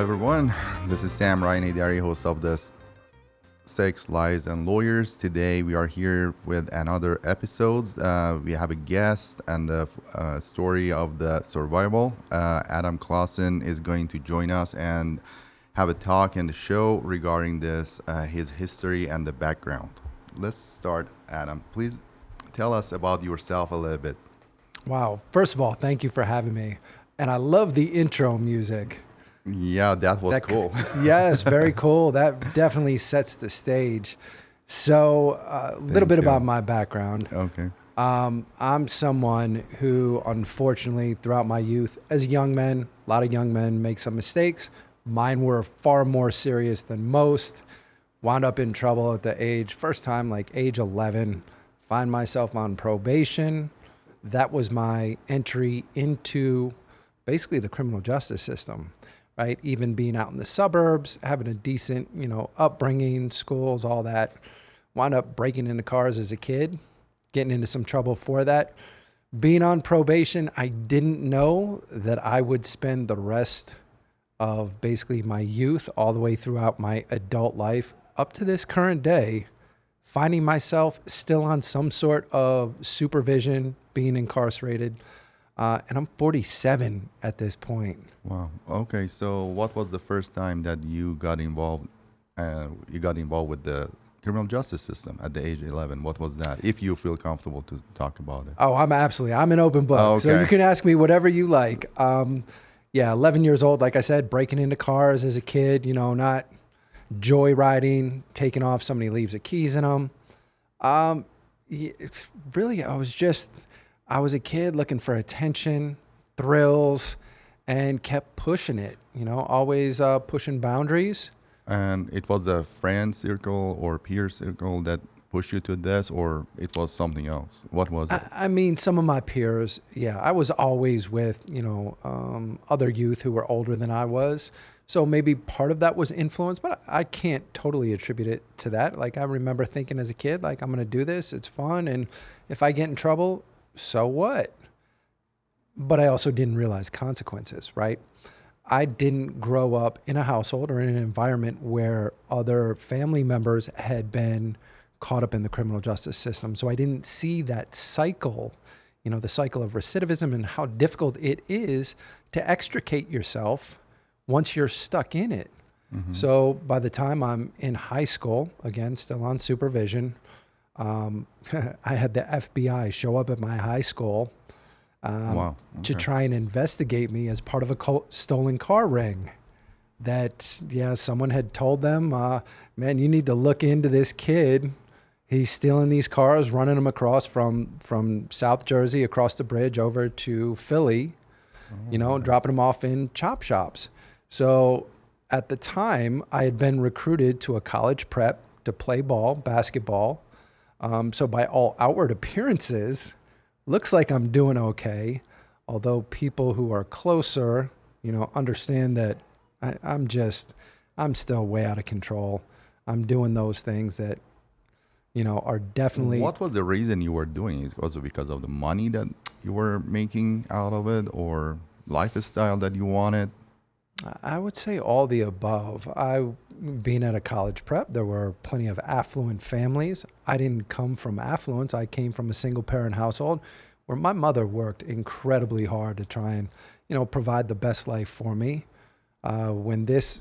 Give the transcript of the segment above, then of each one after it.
everyone. This is Sam Ryan Hidari, host of this Sex, Lies, and Lawyers. Today we are here with another episode. We have a guest and a story of the survival. Adam Clausen is going to join us and have a talk in the show regarding this, his history and the background. Let's start, Adam. Please tell us about yourself a little bit. Wow. First of all, thank you for having me. And I love the intro music. Yeah, that was cool. Yes, very cool. That definitely sets the stage. So a little bit about my background. Okay. I'm someone who, unfortunately, throughout my youth, as a young man, a lot of young men make some mistakes. Mine were far more serious than most. Wound up in trouble at the first time, like age 11, find myself on probation. That was my entry into basically the criminal justice system. Right? Even being out in the suburbs, having a decent, upbringing, schools, all that. Wound up breaking into cars as a kid, getting into some trouble for that. Being on probation, I didn't know that I would spend the rest of basically my youth all the way throughout my adult life up to this current day, finding myself still on some sort of supervision, being incarcerated. And I'm 47 at this point. Wow. Okay. So, what was the first time that you got involved? With the criminal justice system at the age of 11. What was that? If you feel comfortable to talk about it. Oh, I'm an open book. Okay. So you can ask me whatever you like. 11 years old, like I said, breaking into cars as a kid. Not joyriding, taking off. Somebody leaves the keys in them. Really, I was a kid looking for attention, thrills, and kept pushing it, always pushing boundaries. And it was a friend circle or peer circle that pushed you to this, or it was something else? What was it? I mean, some of my peers, I was always with, other youth who were older than I was. So maybe part of that was influence, but I can't totally attribute it to that. Like, I remember thinking as a kid, like, I'm going to do this. It's fun. And if I get in trouble, so what? But I also didn't realize consequences, right? I didn't grow up in a household or in an environment where other family members had been caught up in the criminal justice system. So I didn't see that cycle, the cycle of recidivism and how difficult it is to extricate yourself once you're stuck in it. Mm-hmm. So by the time I'm in high school, again, still on supervision, I had the FBI show up at my high school Wow. Okay. to try and investigate me as part of a stolen car ring. That, someone had told them, man, you need to look into this kid. He's stealing these cars, running them across from South Jersey across the bridge over to Philly, dropping them off in chop shops. So at the time, I had been recruited to a college prep to play basketball. So by all outward appearances, looks like I'm doing okay. Although people who are closer, understand that I'm still way out of control. I'm doing those things that, are definitely. What was the reason you were doing it? Was it because of the money that you were making out of it, or lifestyle that you wanted? I would say all the above. Being at a college prep, there were plenty of affluent families. I didn't come from affluence. I came from a single parent household where my mother worked incredibly hard to try and, provide the best life for me. When this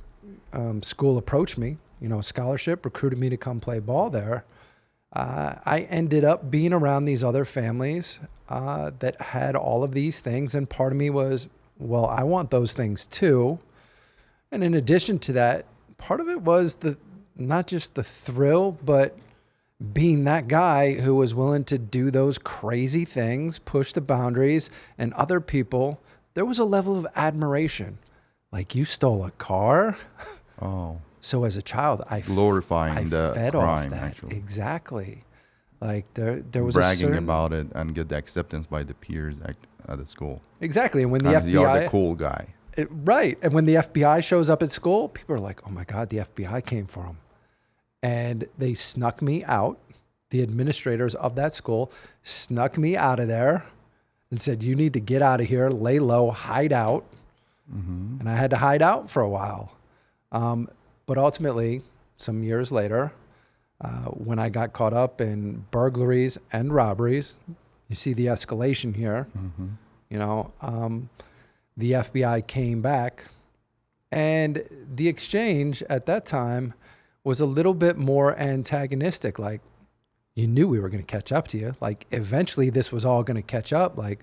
school approached me, scholarship, recruited me to come play ball there, I ended up being around these other families that had all of these things. And part of me was, well, I want those things too. And in addition to that, part of it was not just the thrill, but being that guy who was willing to do those crazy things, push the boundaries, and other people, there was a level of admiration. Like, you stole a car? Oh. So as a child, I glorifying the fed crime, off that. actually. Exactly. Like, there was bragging about it and get the acceptance by the peers at the school. Exactly. And when the And you're FBI... the cool guy. Right. And when the FBI shows up at school, people are like, oh my God, the FBI came for him. And they snuck me out. The administrators of that school snuck me out of there and said, you need to get out of here, lay low, hide out. Mm-hmm. And I had to hide out for a while. But ultimately, some years later, when I got caught up in burglaries and robberies, you see the escalation here. Mm-hmm. You know, the FBI came back, and the exchange at that time was a little bit more antagonistic. Like, you knew we were going to catch up to you. Like, eventually this was all going to catch up. Like,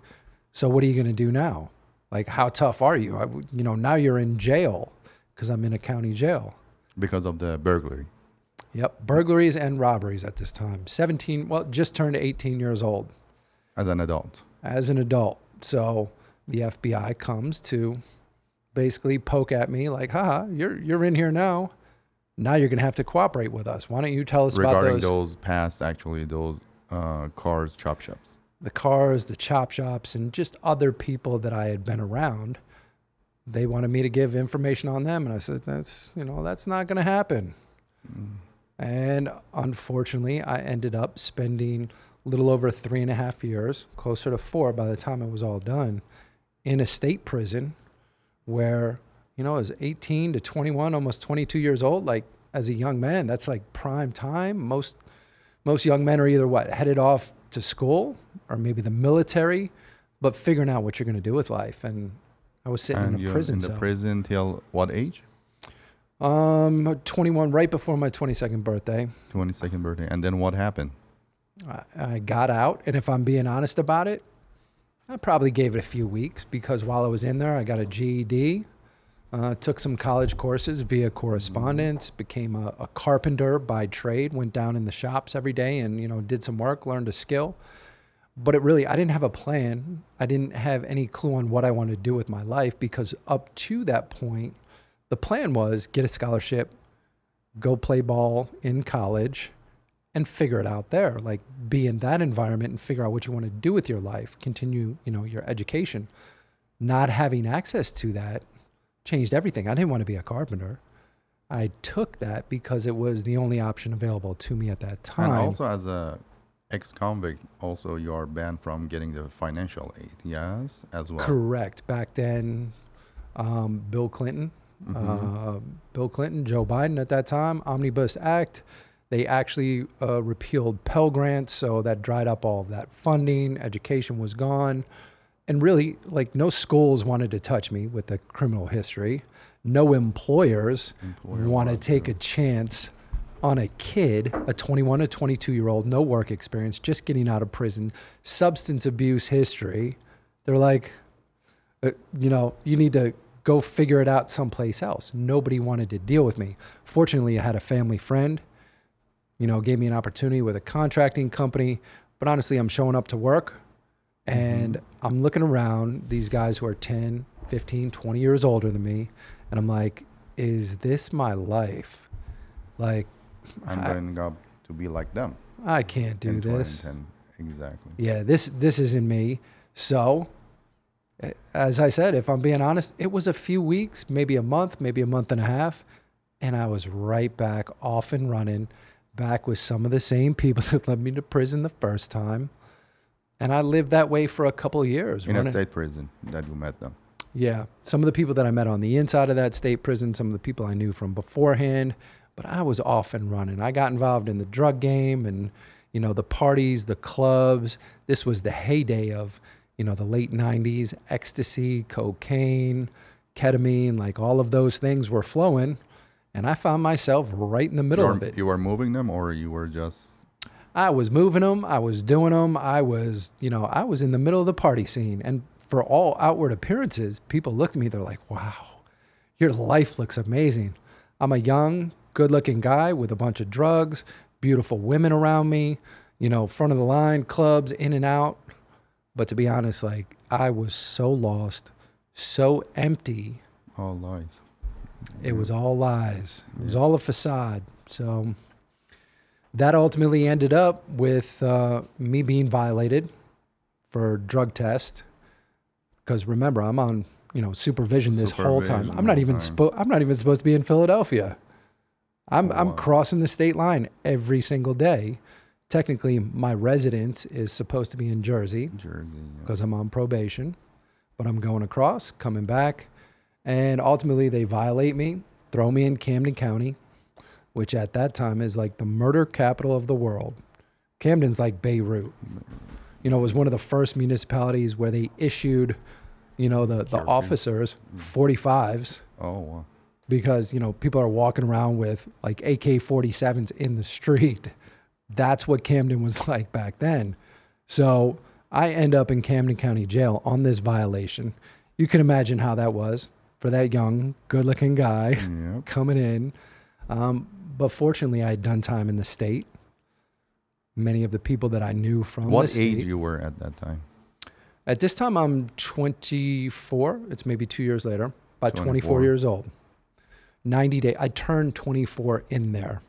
so what are you going to do now? Like, how tough are you? Now you're in jail because I'm in a county jail. Because of the burglary. Yep. Burglaries and robberies at this time. 17, well, just turned 18 years old. As an adult. As an adult. So the FBI comes to basically poke at me like, haha, you're in here now. Now you're going to have to cooperate with us. Why don't you tell us Regarding about those past, actually, those cars, chop shops. the cars, the chop shops, and just other people that I had been around. They wanted me to give information on them. And I said, that's not going to happen. And unfortunately, I ended up spending a little over 3.5 years, closer to 4 by the time it was all done, in a state prison where, I was 18 to 21, almost 22 years old. Like, as a young man, that's like prime time. Most young men are either headed off to school or maybe the military, but figuring out what you're going to do with life. And I was sitting in a prison cell. In the prison till what age? 21, right before my 22nd birthday. 22nd birthday. And then what happened? I got out, and if I'm being honest about it, I probably gave it a few weeks because while I was in there, I got a GED, took some college courses via correspondence, became a carpenter by trade, went down in the shops every day and, did some work, learned a skill. But I didn't have a plan. I didn't have any clue on what I wanted to do with my life because up to that point, the plan was get a scholarship, go play ball in college, and figure it out there. Like, be in that environment and figure out what you want to do with your life, continue, your education. Not having access to that changed everything. I didn't want to be a carpenter. I took that because it was the only option available to me at that time. And also as a ex-convict, also you are banned from getting the financial aid, yes, as well. Correct. Back then, Bill Clinton, Joe Biden at that time, Omnibus Act, they actually repealed Pell Grants, so that dried up all of that funding. Education was gone. And really, no schools wanted to touch me with the criminal history. No employers want to take a chance on a kid, a 21 to 22-year-old, no work experience, just getting out of prison, substance abuse history. They're like, you need to go figure it out someplace else. Nobody wanted to deal with me. Fortunately, I had a family friend, gave me an opportunity with a contracting company. But honestly, I'm showing up to work and I'm looking around these guys who are 10, 15, 20 years older than me. And I'm like, is this my life? Like, I'm going up to be like them. I can't do this. Exactly. Yeah, this isn't me. So, as I said, if I'm being honest, it was a few weeks, maybe a month and a half. And I was right back off and running, back with some of the same people that led me to prison the first time. And I lived that way for a couple of years. In a state prison that you met them. Yeah. Some of the people that I met on the inside of that state prison, some of the people I knew from beforehand, but I was off and running. I got involved in the drug game and, the parties, the clubs. This was the heyday of, the late 90s, ecstasy, cocaine, ketamine, like all of those things were flowing. And I found myself right in the middle of it. You were moving them or you were just... I was moving them. I was doing them. I was in the middle of the party scene. And for all outward appearances, people looked at me. They're like, wow, your life looks amazing. I'm a young, good-looking guy with a bunch of drugs, beautiful women around me, front of the line, clubs, in and out. But to be honest, I was so lost, so empty. All lies. It was all lies. It was all a facade. So that ultimately ended up with me being violated for drug test. Because remember, I'm on supervision this whole time. I'm not even supposed to be in Philadelphia. I'm crossing the state line every single day. Technically, my residence is supposed to be in Jersey. Because I'm on probation. But I'm going across, coming back. And ultimately, they violate me, throw me in Camden County, which at that time is like the murder capital of the world. Camden's like Beirut. It was one of the first municipalities where they issued, the officers 45s. Oh, wow. Because, people are walking around with like AK-47s in the street. That's what Camden was like back then. So I end up in Camden County Jail on this violation. You can imagine how that was for that young, good-looking guy coming in. But fortunately, I had done time in the state. Many of the people that I knew from What the state. age you were at that time? At this time, I'm 24. It's maybe 2 years later. About 24 years old. 90 days. I turned 24 in there.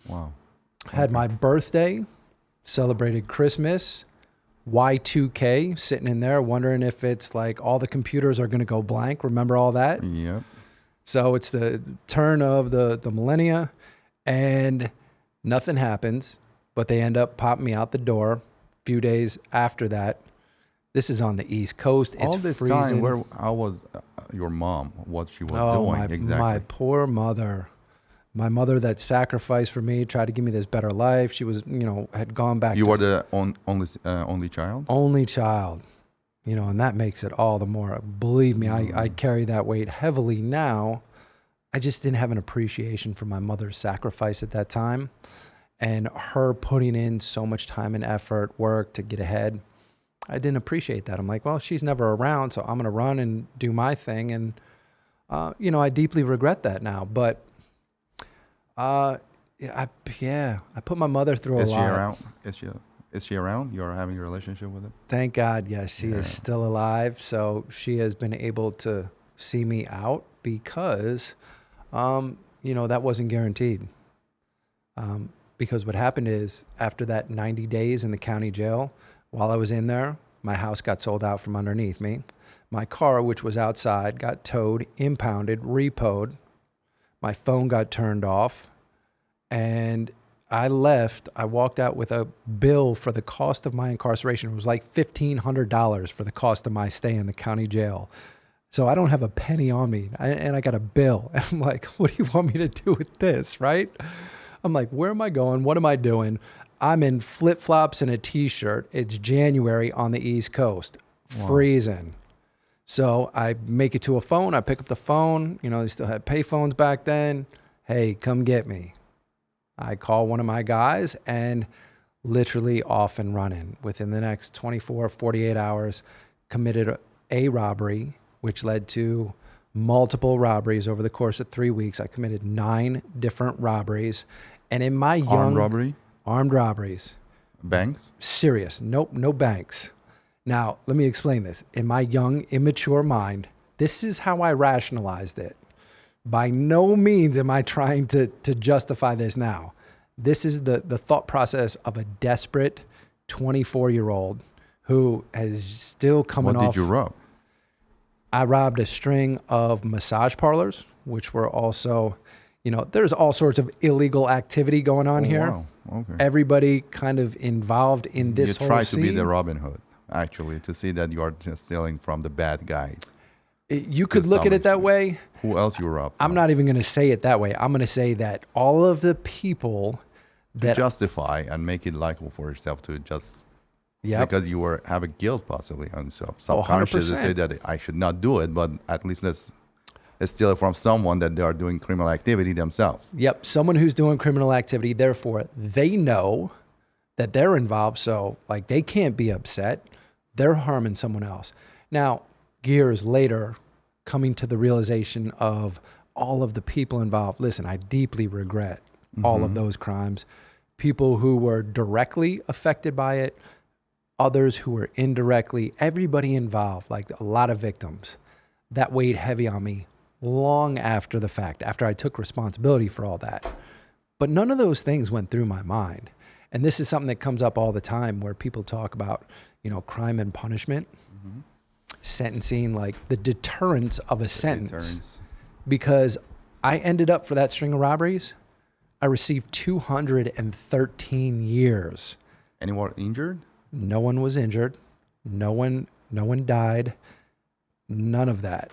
Wow. Had my birthday, celebrated Christmas, Y2K, sitting in there wondering if it's like all the computers are going to go blank. Remember all that? Yep. So it's the turn of the millennia, and nothing happens, but they end up popping me out the door a few days after that. This is on the East Coast. It's all this freezing. time, how was your mom? What she was doing exactly? My poor mother. My mother that sacrificed for me, tried to give me this better life. She was, had gone back. You were the only child? Only child. And that makes it all the more. Believe me, I carry that weight heavily now. I just didn't have an appreciation for my mother's sacrifice at that time. And her putting in so much time and effort, work to get ahead. I didn't appreciate that. I'm like, well, she's never around, so I'm going to run and do my thing. And, I deeply regret that now. But, I put my mother through a lot. Is she around? Is she around? You're having a relationship with her? Thank God, yes, she is still alive. So she has been able to see me out because, that wasn't guaranteed. Because what happened is after that 90 days in the county jail, while I was in there, my house got sold out from underneath me. My car, which was outside, got towed, impounded, repoed. My phone got turned off. And I left. I walked out with a bill for the cost of my incarceration. It was like $1,500 for the cost of my stay in the county jail. So I don't have a penny on me. And I got a bill. And I'm like, what do you want me to do with this, right? I'm like, where am I going? What am I doing? I'm in flip-flops and a T-shirt. It's January on the East Coast, freezing. So I make it to a phone. I pick up the phone. They still had pay phones back then. Hey, come get me. I call one of my guys and literally off and running. Within the next 24, 48 hours, committed a robbery, which led to multiple robberies over the course of 3 weeks. I committed 9 different robberies. And in my young... Armed robbery? Armed robberies. Banks? Serious. Nope, no banks. Now, let me explain this. In my young, immature mind, this is how I rationalized it. By no means am I trying to justify this now. This is the thought process of a desperate 24-year-old who is still coming off. What did you rob? I robbed a string of massage parlors, which were also, there's all sorts of illegal activity going on here. Wow. Okay. Everybody kind of involved in this whole You try scene. to be the Robin Hood, actually, to see that you are just stealing from the bad guys. You could look at it that way. Who else you robbed? I'm not even going to say it that way. I'm going to say that all of the people that... To justify and make it likable for yourself to just... Because you have a guilt possibly on subconscious to say that I should not do it, but at least let's steal it from someone that they are doing criminal activity themselves. Yep, someone who's doing criminal activity. Therefore, they know that they're involved, so like they can't be upset. They're harming someone else. Now, years later, coming to the realization of all of the people involved. Listen, I deeply regret all of those crimes. People who were directly affected by it, others who were indirectly, everybody involved, like a lot of victims. That weighed heavy on me long after the fact, after I took responsibility for all that. But none of those things went through my mind. And this is something that comes up all the time where people talk about, crime and punishment, sentencing, like the deterrence of a sentence. Because I ended up, for that string of robberies, I received 213 years. Anyone injured? No one was injured. No one died. None of that.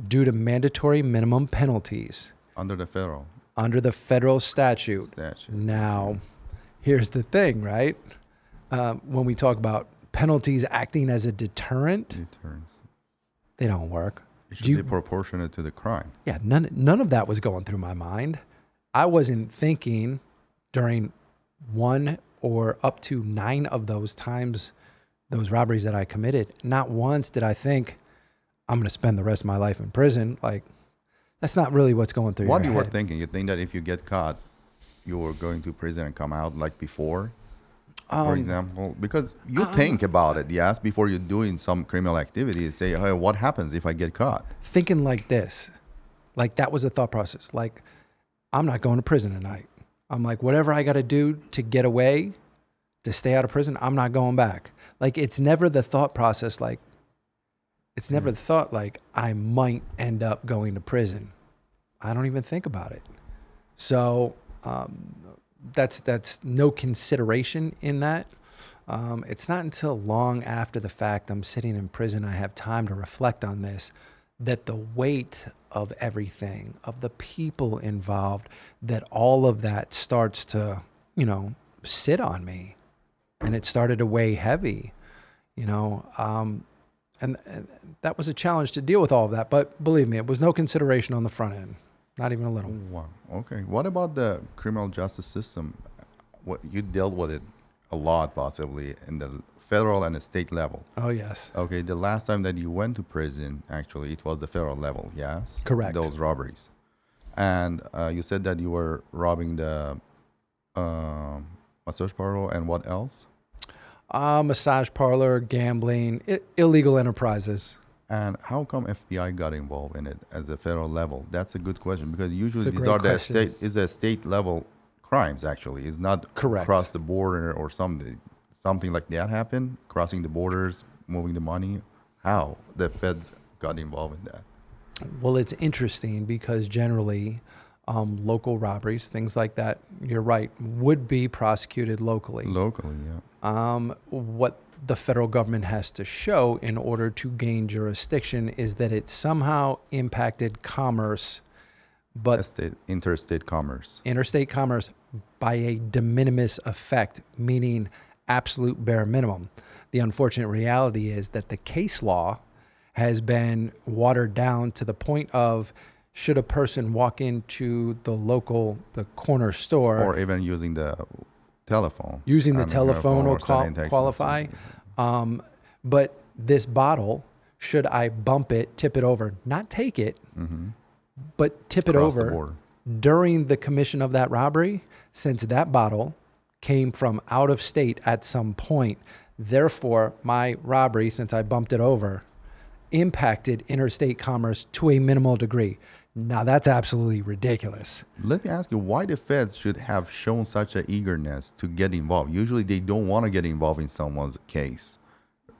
due to mandatory minimum penalties Under the federal under the federal statute. statute. Now, here's the thing, right? When we talk about penalties acting as a deterrent, Deterrence. they don't work. It should be proportionate to the crime. Yeah, none of that was going through my mind. I wasn't thinking during one or up to 9 of those times, those robberies that I committed, not once did I think I'm going to spend the rest of my life in prison. Like, that's not really what's going through What your you were head. thinking? You think that if you get caught, you were going to prison and come out like before, for example? Because you think about it, yes, before you're doing some criminal activity. Say, hey, what happens if I get caught? Thinking like this, like that was a thought process. Like, I'm not going to prison tonight. I'm like, whatever I got to do to get away, to stay out of prison, I'm not going back. Like, it's never the thought process. Like, it's never the thought like I might end up going to prison. I don't even think about it. So that's no consideration in that. It's not until long after the fact I'm sitting in prison, I have time to reflect on this, that the weight of everything, of the people involved, that all of that starts to, sit on me. And it started to weigh heavy, and that was a challenge to deal with all of that. But believe me, it was no consideration on the front end, not even a little. Wow. Okay. What about the criminal justice system? What you dealt with it a lot, possibly in the federal and the state level. Oh, yes. Okay. The last time that you went to prison, actually, it was the federal level. Yes. Correct. Those robberies, and you said that you were robbing the massage parlor and what else? Massage parlor, gambling, illegal enterprises. And how come FBI got involved in it as a federal level? That's a good question, because usually It's a these great are question. the state level crimes. Actually, it's not Correct. across the border or something like that happen, crossing the borders, moving the money. How the feds got involved in that? Well, it's interesting because generally, local robberies, things like that, you're right, would be prosecuted locally. Locally, yeah. What the federal government has to show in order to gain jurisdiction is that it somehow impacted commerce, but Interstate commerce. interstate commerce by a de minimis effect, meaning absolute bare minimum. The unfortunate reality is that the case law has been watered down to the point of, should a person walk into the corner store, Or even using the telephone. using the I mean, telephone will sending text qualify. messages. But this bottle, should I bump it, tip it over, not take it, but tip it Across the over border. during the commission of that robbery, since that bottle came from out of state at some point, therefore my robbery, since I bumped it over, impacted interstate commerce to a minimal degree. Now that's absolutely ridiculous. Let me ask you, why the feds should have shown such an eagerness to get involved? Usually they don't want to get involved in someone's case.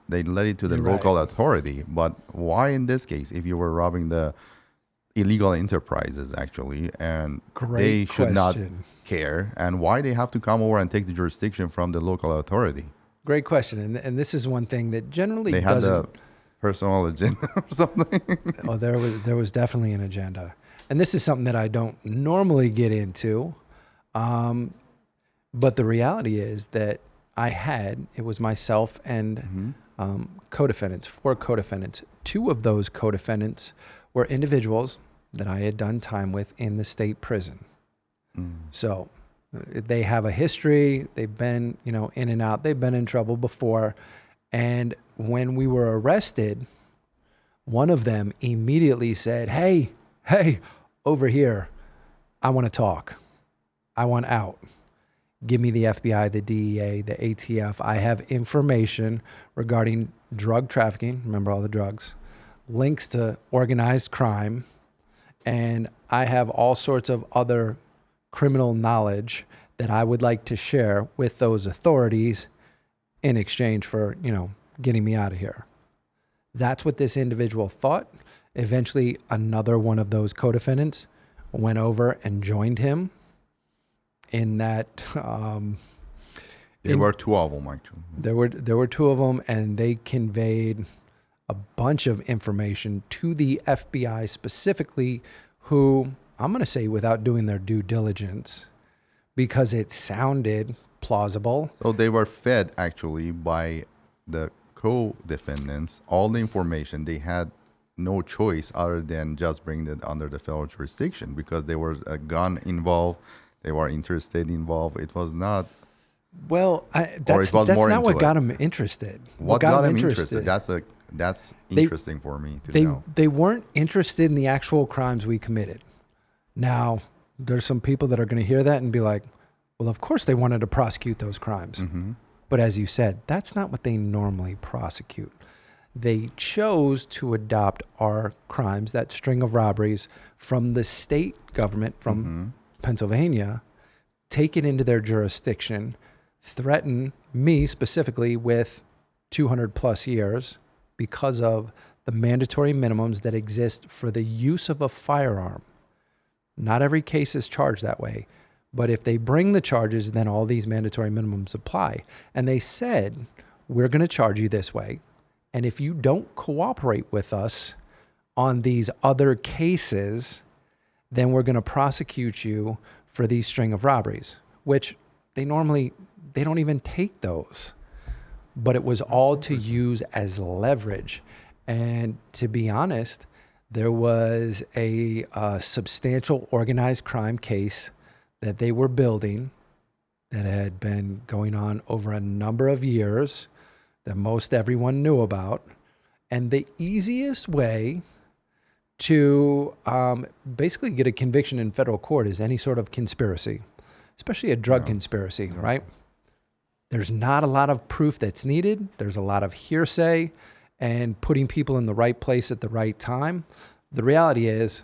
They let it to the You're local right. authority. But why in this case, if you were robbing the illegal enterprises, actually, and Great they should not question. care, and why they have to come over and take the jurisdiction from the local authority? Great question. And this is one thing that generally They had doesn't. the personal agenda or something. Oh, there was definitely an agenda, and this is something that I don't normally get into, but the reality is that it was myself and co-defendants, 4 co-defendants. 2 of those co-defendants were individuals that I had done time with in the state prison. So they have a history. They've been, in and out. They've been in trouble before. And when we were arrested, one of them immediately said, hey, over here, I want to talk. I want out. Give me the FBI, the DEA, the ATF. I have information regarding drug trafficking. Remember all the drugs, links to organized crime. And I have all sorts of other criminal knowledge that I would like to share with those authorities in exchange for, getting me out of here. That's what this individual thought. Eventually, another one of those co-defendants went over and joined him in that. There were 2 of them, actually. There were 2 of them, and they conveyed a bunch of information to the FBI specifically, who I'm going to say without doing their due diligence, because it sounded plausible. So they were fed actually by the co-defendants all the information. They had no choice other than just bring it under the federal jurisdiction because there was a gun involved. They were interstate involved. It was not. Well, that's was more not what into got it. them interested. What got them interested? That's interesting for me to know. They weren't interested in the actual crimes we committed. Now, there's some people that are going to hear that and be like, well, of course they wanted to prosecute those crimes. Mm-hmm. But as you said, that's not what they normally prosecute. They chose to adopt our crimes, that string of robberies, from the state government, from Pennsylvania, take it into their jurisdiction, threaten me specifically with 200 plus years because of the mandatory minimums that exist for the use of a firearm. Not every case is charged that way, but if they bring the charges, then all these mandatory minimums apply. And they said, we're going to charge you this way. And if you don't cooperate with us on these other cases, then we're going to prosecute you for these string of robberies, which they don't even take those. But it was all to use as leverage. And to be honest, there was a substantial organized crime case that they were building that had been going on over a number of years that most everyone knew about. And the easiest way to basically get a conviction in federal court is any sort of conspiracy, especially a drug conspiracy, right? There's not a lot of proof that's needed. There's a lot of hearsay and putting people in the right place at the right time. The reality is,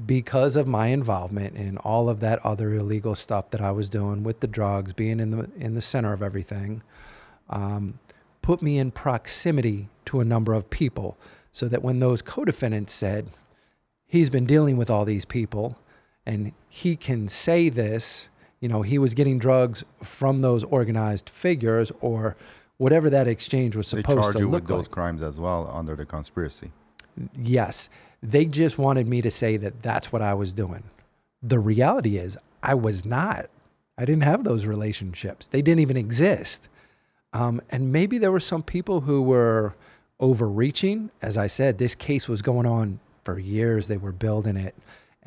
because of my involvement in all of that other illegal stuff that I was doing with the drugs, being in the center of everything, put me in proximity to a number of people so that when those co-defendants said, he's been dealing with all these people and he can say this, he was getting drugs from those organized figures or whatever that exchange was supposed to look like. They charge you with those crimes as well under the conspiracy. Yes. They just wanted me to say that that's what I was doing. The reality is I was not. I didn't have those relationships. They didn't even exist. And maybe there were some people who were overreaching. As I said, this case was going on for years. They were building it.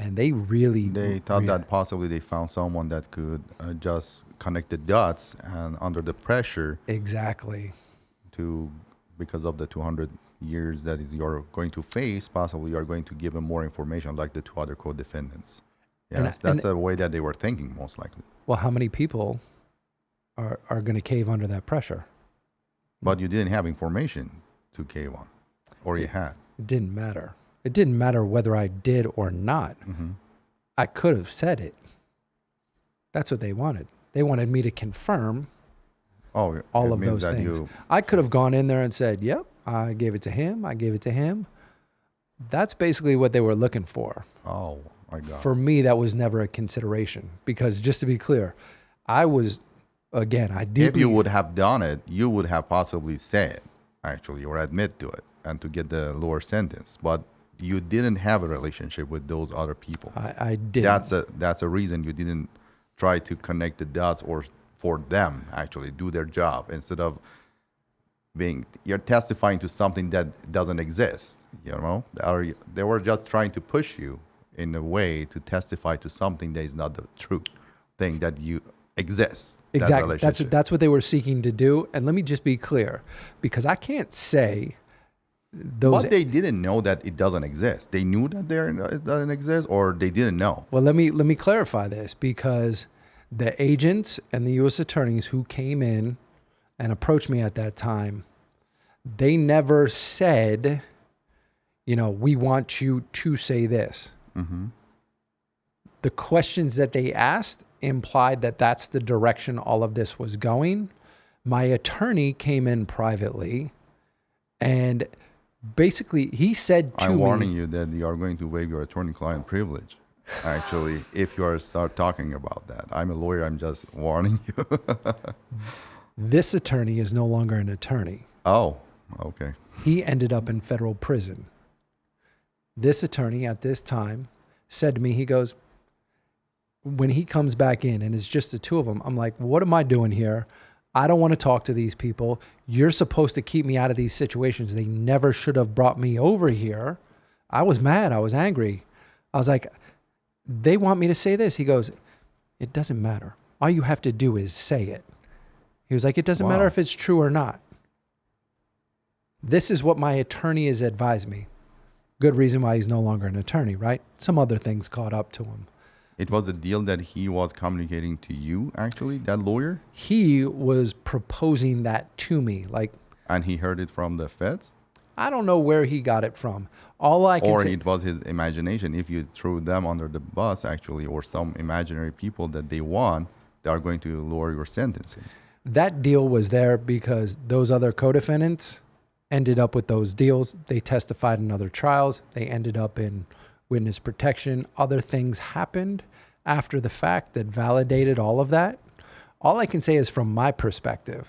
And they thought that possibly they found someone that could just connect the dots and under the pressure. Exactly. Because of the 200 years that you're going to face, possibly you're going to give them more information like the two other co-defendants. Yes, that's the way that they were thinking, most likely. Well, how many people are going to cave under that pressure? But you didn't have information to cave on, or you had. It didn't matter. It didn't matter whether I did or not. Mm-hmm. I could have said it. That's what they wanted. They wanted me to confirm all of those things. I could have gone in there and said, yep, I gave it to him. I gave it to him. That's basically what they were looking for. Oh, my God. For me, that was never a consideration because just to be clear, I deeply... If you would have done it, you would have possibly said, actually, or admit to it and to get the lower sentence. But you didn't have a relationship with those other people. I didn't. That's a reason you didn't try to connect the dots or for them actually do their job instead of you're testifying to something that doesn't exist, they were just trying to push you in a way to testify to something that is not the true thing that you exist. Exactly. That's what they were seeking to do. And let me just be clear, because I can't say those. But they didn't know that it doesn't exist. They knew that it doesn't exist, or they didn't know. Well, let me clarify this, because the agents and the U.S. attorneys who came in and approached me at that time, they never said, we want you to say this. Mm-hmm. The questions that they asked implied that that's the direction all of this was going. My attorney came in privately and basically he said to me... I'm warning you that you are going to waive your attorney-client privilege, actually, if you start talking about that. I'm a lawyer. I'm just warning you. This attorney is no longer an attorney. Oh. Okay. He ended up in federal prison. This attorney at this time said to me, he goes, when he comes back in and it's just the two of them, I'm like, what am I doing here? I don't want to talk to these people. You're supposed to keep me out of these situations. They never should have brought me over here. I was mad. I was angry. I was like, they want me to say this. He goes, it doesn't matter. All you have to do is say it. He was like, it doesn't matter if it's true or not. This is what my attorney has advised me. Good reason why he's no longer an attorney, right? Some other things caught up to him. It was a deal that he was communicating to you, actually, that lawyer? He was proposing that to me. And he heard it from the feds? I don't know where he got it from. All I can say, it was his imagination. If you threw them under the bus, actually, or some imaginary people that they want, they are going to lower your sentencing. That deal was there because those other co-defendants ended up with those deals. They testified in other trials. They ended up in witness protection. Other things happened after the fact that validated all of that. All I can say is from my perspective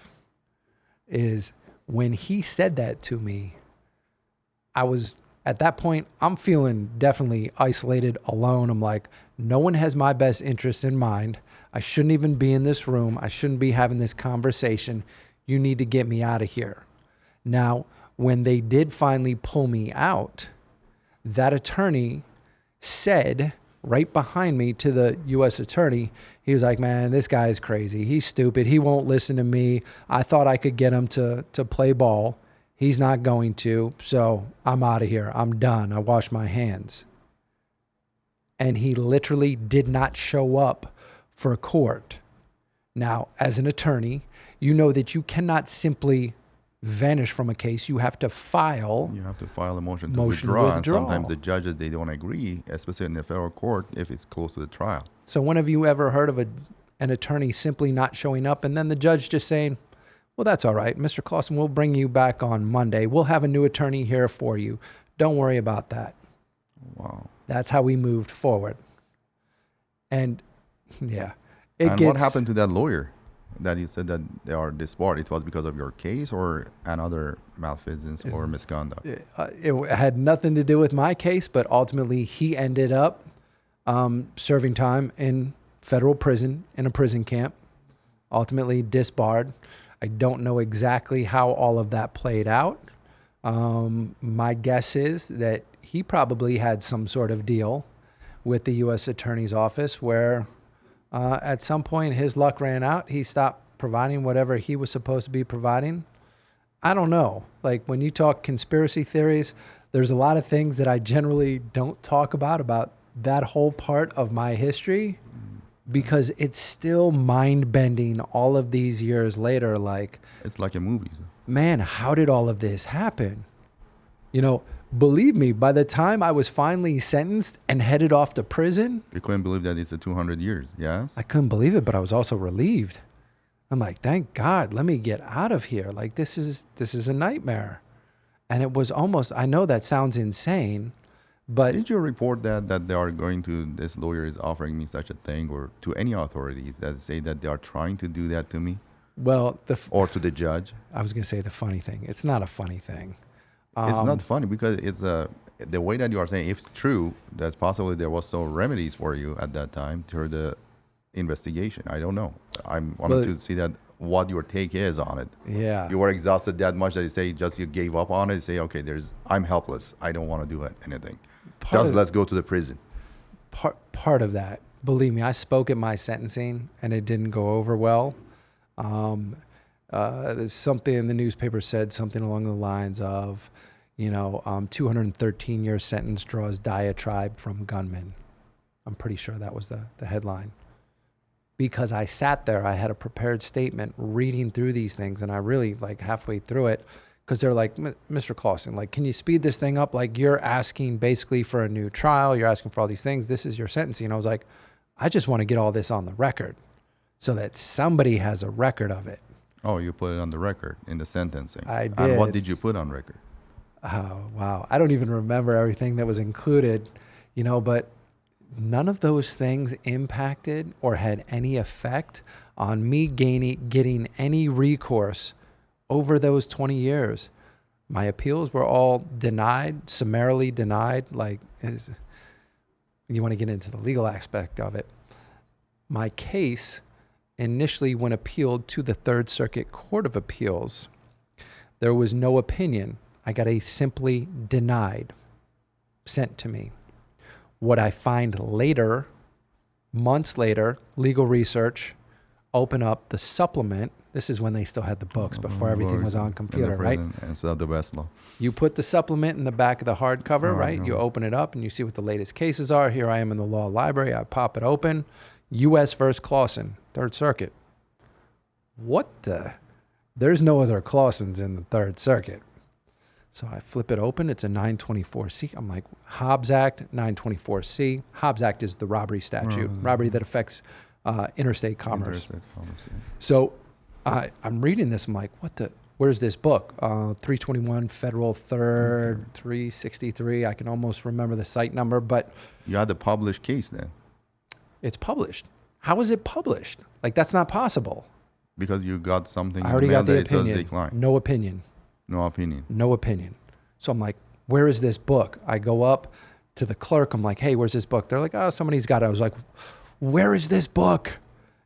is when he said that to me, I was at that point, I'm feeling definitely isolated, alone. I'm like, no one has my best interest in mind. I shouldn't even be in this room. I shouldn't be having this conversation. You need to get me out of here. Now, when they did finally pull me out, that attorney said right behind me to the U.S. attorney, he was like, man, this guy is crazy. He's stupid. He won't listen to me. I thought I could get him to play ball. He's not going to. So I'm out of here. I'm done. I wash my hands. And he literally did not show up for court. Now, as an attorney, you know that you cannot simply vanish from a case. You have to file. You have to file a motion to withdraw. And sometimes the judges, they don't agree, especially in the federal court, if it's close to the trial. So when have you ever heard of an attorney simply not showing up and then the judge just saying, well, that's all right, Mr. Clausen, we'll bring you back on Monday. We'll have a new attorney here for you. Don't worry about that. Wow. That's how we moved forward. And yeah. What happened to that lawyer that you said that they are disbarred? It was because of your case or another malfeasance or misconduct? It had nothing to do with my case, but ultimately he ended up serving time in federal prison, in a prison camp, ultimately disbarred. I don't know exactly how all of that played out. My guess is that he probably had some sort of deal with the U.S. Attorney's Office where at some point his luck ran out. He stopped providing whatever he was supposed to be providing. I don't know. Like when you talk conspiracy theories, there's a lot of things that I generally don't talk about that whole part of my history because it's still mind-bending all of these years later. Like, it's like a movie. Man, how did all of this happen? You know, believe me, by the time I was finally sentenced and headed off to prison, you couldn't believe that it's a 200 years, yes? I couldn't believe it, but I was also relieved. I'm like, thank God, let me get out of here. Like, this is a nightmare. And it was almost, I know that sounds insane, but... Did you report that they are going to, this lawyer is offering me such a thing, or to any authorities that say that they are trying to do that to me? Well, or to the judge? I was going to say the funny thing. It's not a funny thing. It's not funny because it's the way that you are saying, if it's true, that possibly there was some remedies for you at that time through the investigation. I don't know. I'm wanting to see that what your take is on it. Yeah. You were exhausted that much that you say just you gave up on it. You say, okay, I'm helpless. I don't want to do anything. Let's go to the prison. Part of that, believe me, I spoke at my sentencing and it didn't go over well. There's something in the newspaper said something along the lines of, 213-year sentence draws diatribe from gunman. I'm pretty sure that was the headline. Because I sat there, I had a prepared statement reading through these things, and I really, halfway through it, because they're like, Mr. Clausen, can you speed this thing up? You're asking basically for a new trial. You're asking for all these things. This is your sentencing. And I was like, I just want to get all this on the record so that somebody has a record of it. Oh, you put it on the record in the sentencing. I did. And what did you put on record? Oh, wow. I don't even remember everything that was included, but none of those things impacted or had any effect on me getting any recourse over those 20 years. My appeals were all denied, summarily denied. You want to get into the legal aspect of it. My case initially, when appealed to the Third Circuit Court of Appeals, there was no opinion. I got a simply denied sent to me. What I find later, months later, legal research, open up the supplement. This is when they still had the books before everything was on computer, right? Instead of the Westlaw. You put the supplement in the back of the hardcover, right? No. You open it up and you see what the latest cases are. Here I am in the law library. I pop it open. U.S. versus Clausen, Third Circuit. There's no other Clausens in the Third Circuit. So I flip it open. It's a 924C. I'm like, Hobbs Act, 924C. Hobbs Act is the robbery statute, robbery that affects interstate commerce. So I'm reading this. I'm like, where's this book? 321 Federal 3rd, 363. I can almost remember the site number, but... You had the published case then? It's published. How is it published? Like, that's not possible. Because you got something. I already got the opinion. Says decline. No opinion. No opinion. No opinion. So I'm like, where is this book? I go up to the clerk. I'm like, hey, where's this book? They're like, oh, somebody's got it. I was like, where is this book?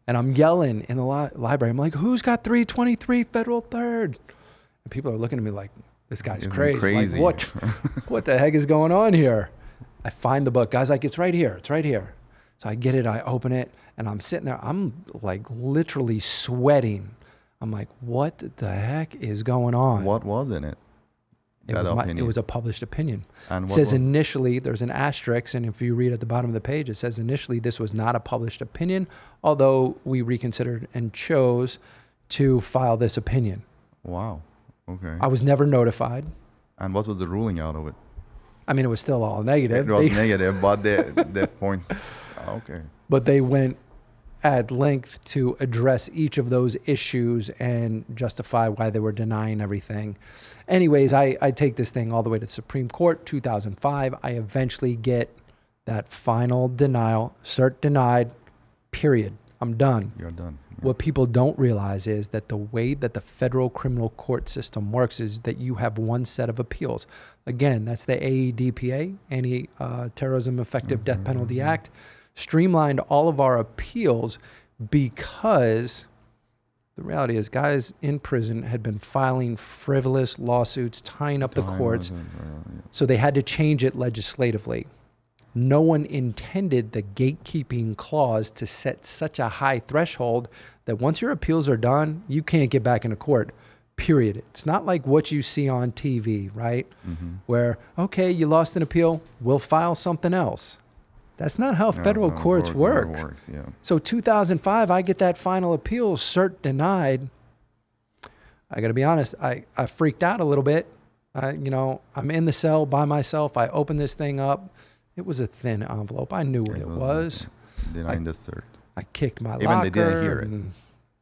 And I'm yelling in the library. I'm like, who's got 323 Federal 3rd? And people are looking at me like, this guy's crazy. Like, what the heck is going on here? I find the book. Guy's like, it's right here. It's right here. So I get it. I open it. And I'm sitting there. I'm like literally sweating. I'm like, what the heck is going on? What was in it? It was a published opinion. And it says initially, there's an asterisk, and if you read at the bottom of the page, it says initially this was not a published opinion, although we reconsidered and chose to file this opinion. Wow. Okay. I was never notified. And what was the ruling out of it? I mean, it was still all negative. It was negative, but the points. Okay. But they went at length to address each of those issues and justify why they were denying everything. Anyways, I take this thing all the way to the Supreme Court, 2005. I eventually get that final denial, cert denied, period. I'm done. You're done. Yeah. What people don't realize is that the way that the federal criminal court system works is that you have one set of appeals. Again, that's the AEDPA, Anti-Terrorism Effective Death Penalty Act, streamlined all of our appeals because the reality is guys in prison had been filing frivolous lawsuits, tying up the courts. So they had to change it legislatively. No one intended the gatekeeping clause to set such a high threshold that once your appeals are done, you can't get back into court, period. It's not like what you see on TV, right? Where, okay, you lost an appeal, we'll file something else. That's not how federal courts work. So 2005, I get that final appeal, cert denied. I got to be honest, I freaked out a little bit. I'm in the cell by myself. I open this thing up. It was a thin envelope. I knew what it was. Denying the cert. I kicked my Even locker. they didn't hear it.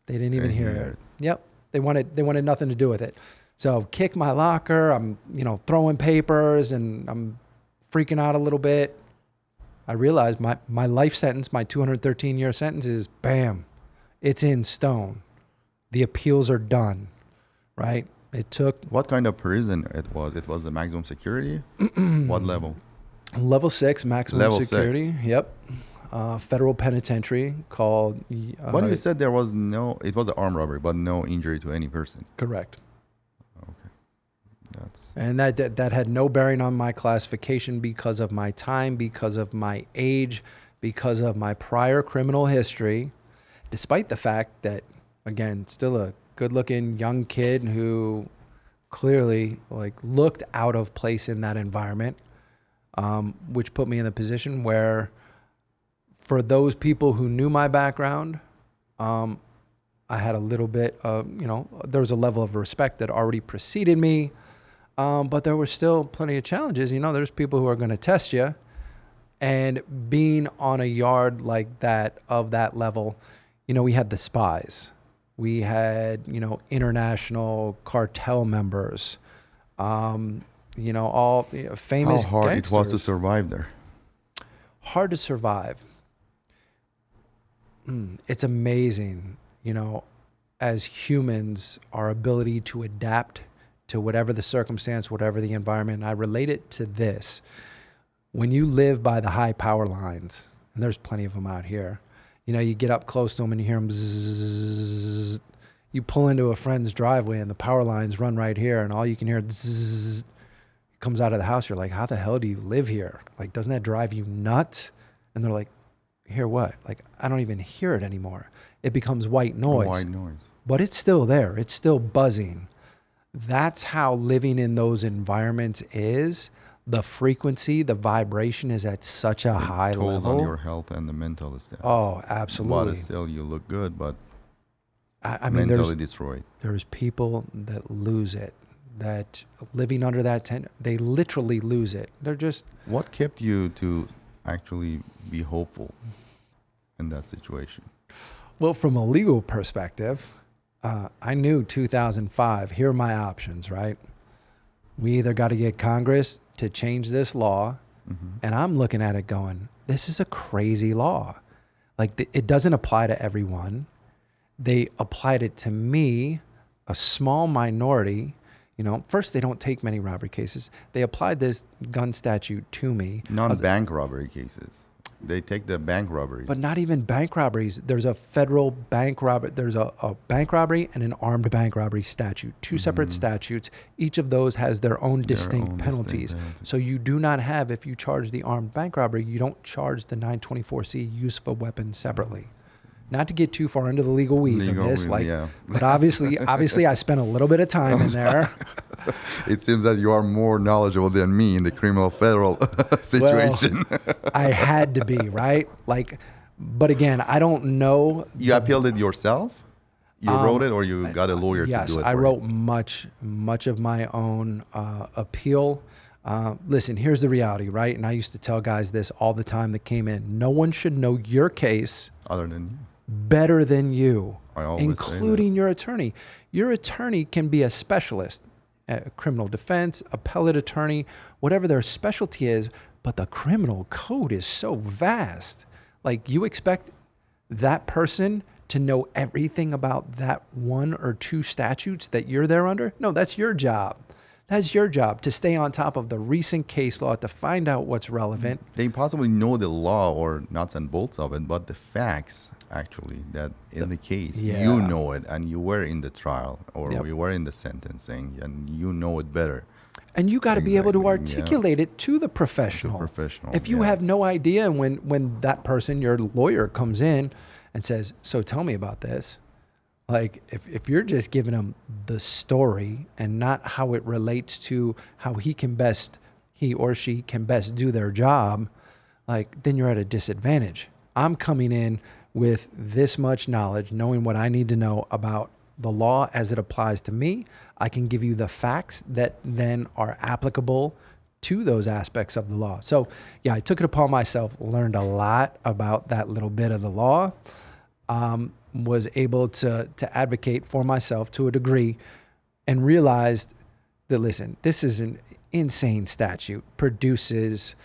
They didn't even hear it. Yep. They wanted nothing to do with it. So kick my locker. I'm, throwing papers and I'm freaking out a little bit. I realized my life sentence, my 213-year sentence is bam. It's in stone. The appeals are done, right? It took... What kind of prison it was? It was the maximum security? What level? Level 6, maximum Level security. 6. Yep. Federal penitentiary called... When you said it was an armed robbery, but no injury to any person. Correct. Okay. And that had no bearing on my classification because of my time, because of my age, because of my prior criminal history, despite the fact that, again, still a good-looking young kid who clearly looked out of place in that environment, which put me in the position where for those people who knew my background, I had a little bit of, there was a level of respect that already preceded me. But there were still plenty of challenges. There's people who are going to test you. And being on a yard like that, of that level, we had the spies. We had, international cartel members, all famous How hard gangsters. it was to survive there? Hard to survive. It's amazing, as humans, our ability to adapt to whatever the circumstance, whatever the environment. And I relate it to this. When you live by the high power lines, and there's plenty of them out here, you know, you get up close to them and you hear them zzz. You pull into a friend's driveway and the power lines run right here, and all you can hear zzz, comes out of the house. You're like, how the hell do you live here? Like, doesn't that drive you nuts? And they're like, hear what? Like, I don't even hear it anymore. It becomes white noise. White noise. But it's still there. It's still buzzing. That's how living in those environments is. The frequency, the vibration is at such a high Tolls level. on your health and the mental status. Oh, absolutely. But still, you look good, but I mean, mentally destroyed. There's people that lose it, that living under that tent, they literally lose it. They're just... What kept you to actually be hopeful in that situation? Well, from a legal perspective, I knew 2005, here are my options, right? We either got to get Congress to change this law, and I'm looking at it going, this is a crazy law. Like, it doesn't apply to everyone. They applied it to me, a small minority. You know, first, they don't take many robbery cases. They applied this gun statute to me. Non-bank robbery cases. They take the bank robberies. But not even bank robberies. There's a federal bank robbery. There's a bank robbery and an armed bank robbery statute. Two separate statutes. Each of those has their own distinct penalties. So you do not have, if you charge the armed bank robbery, you don't charge the 924C use of a weapon separately. Not to get too far into the legal weeds of this, but obviously I spent a little bit of time in there. It seems that you are more knowledgeable than me in the criminal federal situation. Well, I had to be, right? Like, but again, I don't know. You appealed it yourself? You wrote it, or you got a lawyer to do it? Yes, I wrote much of my own appeal. Listen, here's the reality, right? And I used to tell guys this all the time that came in. No one should know your case other than you. Better than you, including say your attorney. Your attorney can be a specialist, a criminal defense, appellate attorney, whatever their specialty is, but the criminal code is so vast. Like, you expect that person to know everything about that one or two statutes that you're there under? No, that's your job. That's your job, to stay on top of the recent case law, to find out what's relevant. They possibly know the law or nuts and bolts of it, but the facts, actually, that in the case, you know it, and you were in the trial, or you were in the sentencing, and you know it better. And you got to be able to articulate it to the professional. If you have no idea, when that person, your lawyer, comes in and says, so tell me about this. Like, if you're just giving them the story and not how it relates to how he or she can best do their job, like, then you're at a disadvantage. I'm coming in with this much knowledge, knowing what I need to know about the law as it applies to me. I can give you the facts that then are applicable to those aspects of the law. So yeah, I took it upon myself, learned a lot about that little bit of the law. Was able to advocate for myself to a degree, and realized that, listen, this is an insane statute, produces,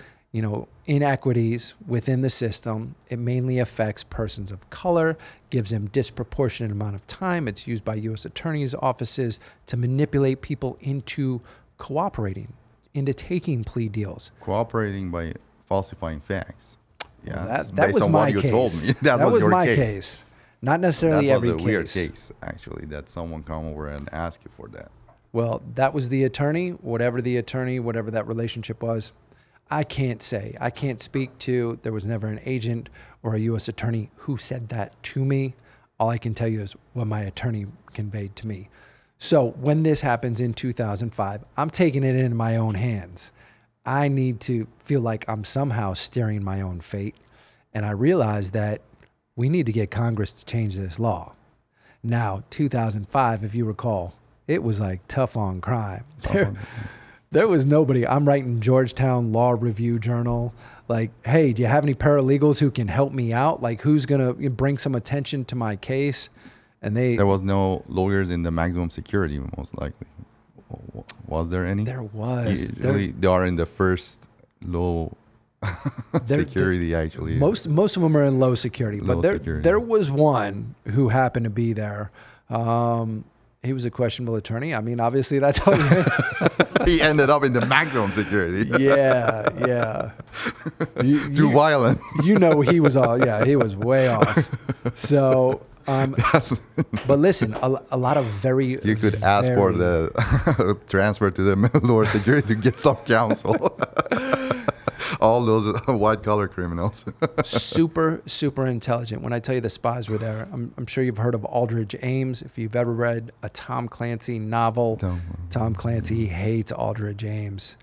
inequities within the system. It mainly affects persons of color, gives them disproportionate amount of time. It's used by U.S. attorneys' offices to manipulate people into cooperating, into taking plea deals. Cooperating by falsifying facts. Yeah, well, that was my case. Told me. That was your my case. Not necessarily every case. That was a weird case, actually, that someone come over and ask you for that. Well, that was the attorney, whatever that relationship was. I can't say. I can't speak to, there was never an agent or a U.S. attorney who said that to me. All I can tell you is what my attorney conveyed to me. So when this happens in 2005, I'm taking it into my own hands. I need to feel like I'm somehow steering my own fate. And I realized that we need to get Congress to change this law. Now, 2005, if you recall, it was like tough on crime. There was nobody. I'm writing Georgetown Law Review Journal. Like, hey, do you have any paralegals who can help me out? Like, who's going to bring some attention to my case? And there was no lawyers in the maximum security, most likely. Was there any? There was. Usually they are in the first low security, actually. Most of them are in low security, but there was one who happened to be there. He was a questionable attorney. I mean, obviously that's how he He ended up in the maximum security. Yeah. Too violent. You know, he was he was way off. So, but listen, a lot of very... You could ask for the transfer to the lower security to get some counsel. All those white-collar criminals. super intelligent. When I tell you the spies were there, I'm sure you've heard of Aldrich Ames. If you've ever read a Tom Clancy novel, Tom Clancy hates Aldrich Ames.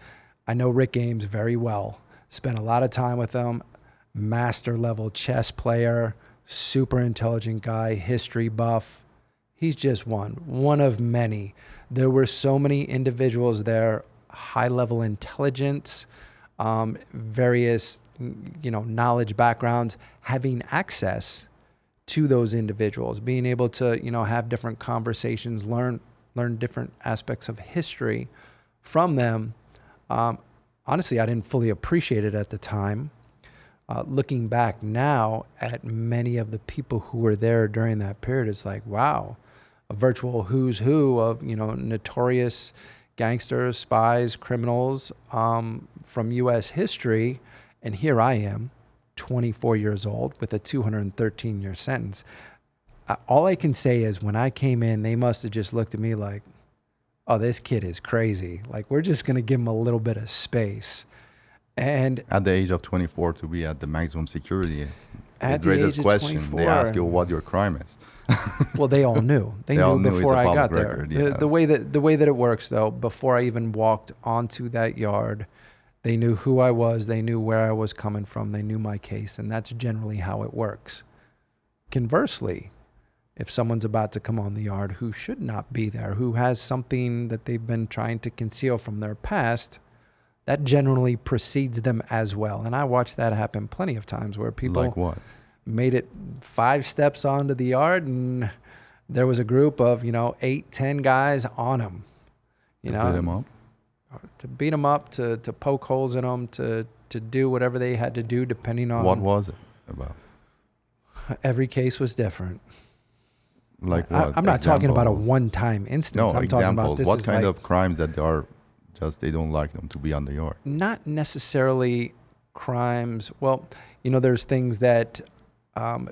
I know Rick Ames very well. Spent a lot of time with him. Master-level chess player, super intelligent guy, history buff. He's just one of many. There were so many individuals there, high-level intelligence, various, knowledge backgrounds, having access to those individuals, being able to, have different conversations, learn different aspects of history from them. Honestly, I didn't fully appreciate it at the time. Looking back now at many of the people who were there during that period, it's like, wow, a virtual who's who of, notorious gangsters, spies, criminals from U.S. history. And here I am, 24 years old with a 213-year sentence. All I can say is when I came in, they must have just looked at me like, oh, this kid is crazy. Like, we're just going to give him a little bit of space. And at the age of 24 to be at the maximum security, at it the raises age of question. 24, They ask you what your crime is. Well, they all knew. They all knew knew before it's a I got public there. record, yes. The way that it works, though, before I even walked onto that yard, they knew who I was. They knew where I was coming from. They knew my case, and that's generally how it works. Conversely, if someone's about to come on the yard who should not be there, who has something that they've been trying to conceal from their past, that generally precedes them as well. And I watched that happen plenty of times where people Like what? made it 5 steps onto the yard and there was a group of, 8, 10 guys on them. Beat them up? To beat them up, to poke holes in them, to do whatever they had to do depending on... What was it about? Every case was different. Like what? I'm not talking about a Examples? one-time instance. No, I'm examples. talking about this What is kind like, of crimes that they don't like them to be on the yard? not necessarily crimes. Well, there's things that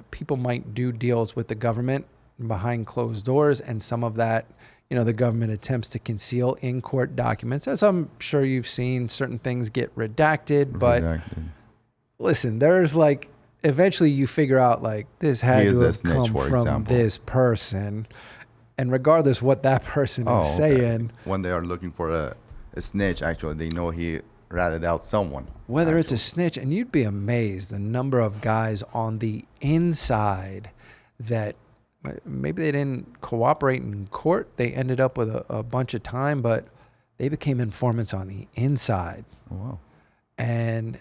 people might do deals with the government behind closed doors, and some of that, the government attempts to conceal in court documents. As I'm sure you've seen, certain things get redacted, but listen, there's like, eventually you figure out like this had to have come from this person, and regardless what that person is saying, when they are looking for a snitch, actually they know he ratted out someone, whether it's a snitch. And you'd be amazed the number of guys on the inside that maybe they didn't cooperate in court, they ended up with a bunch of time, but they became informants on the inside. Oh, wow. And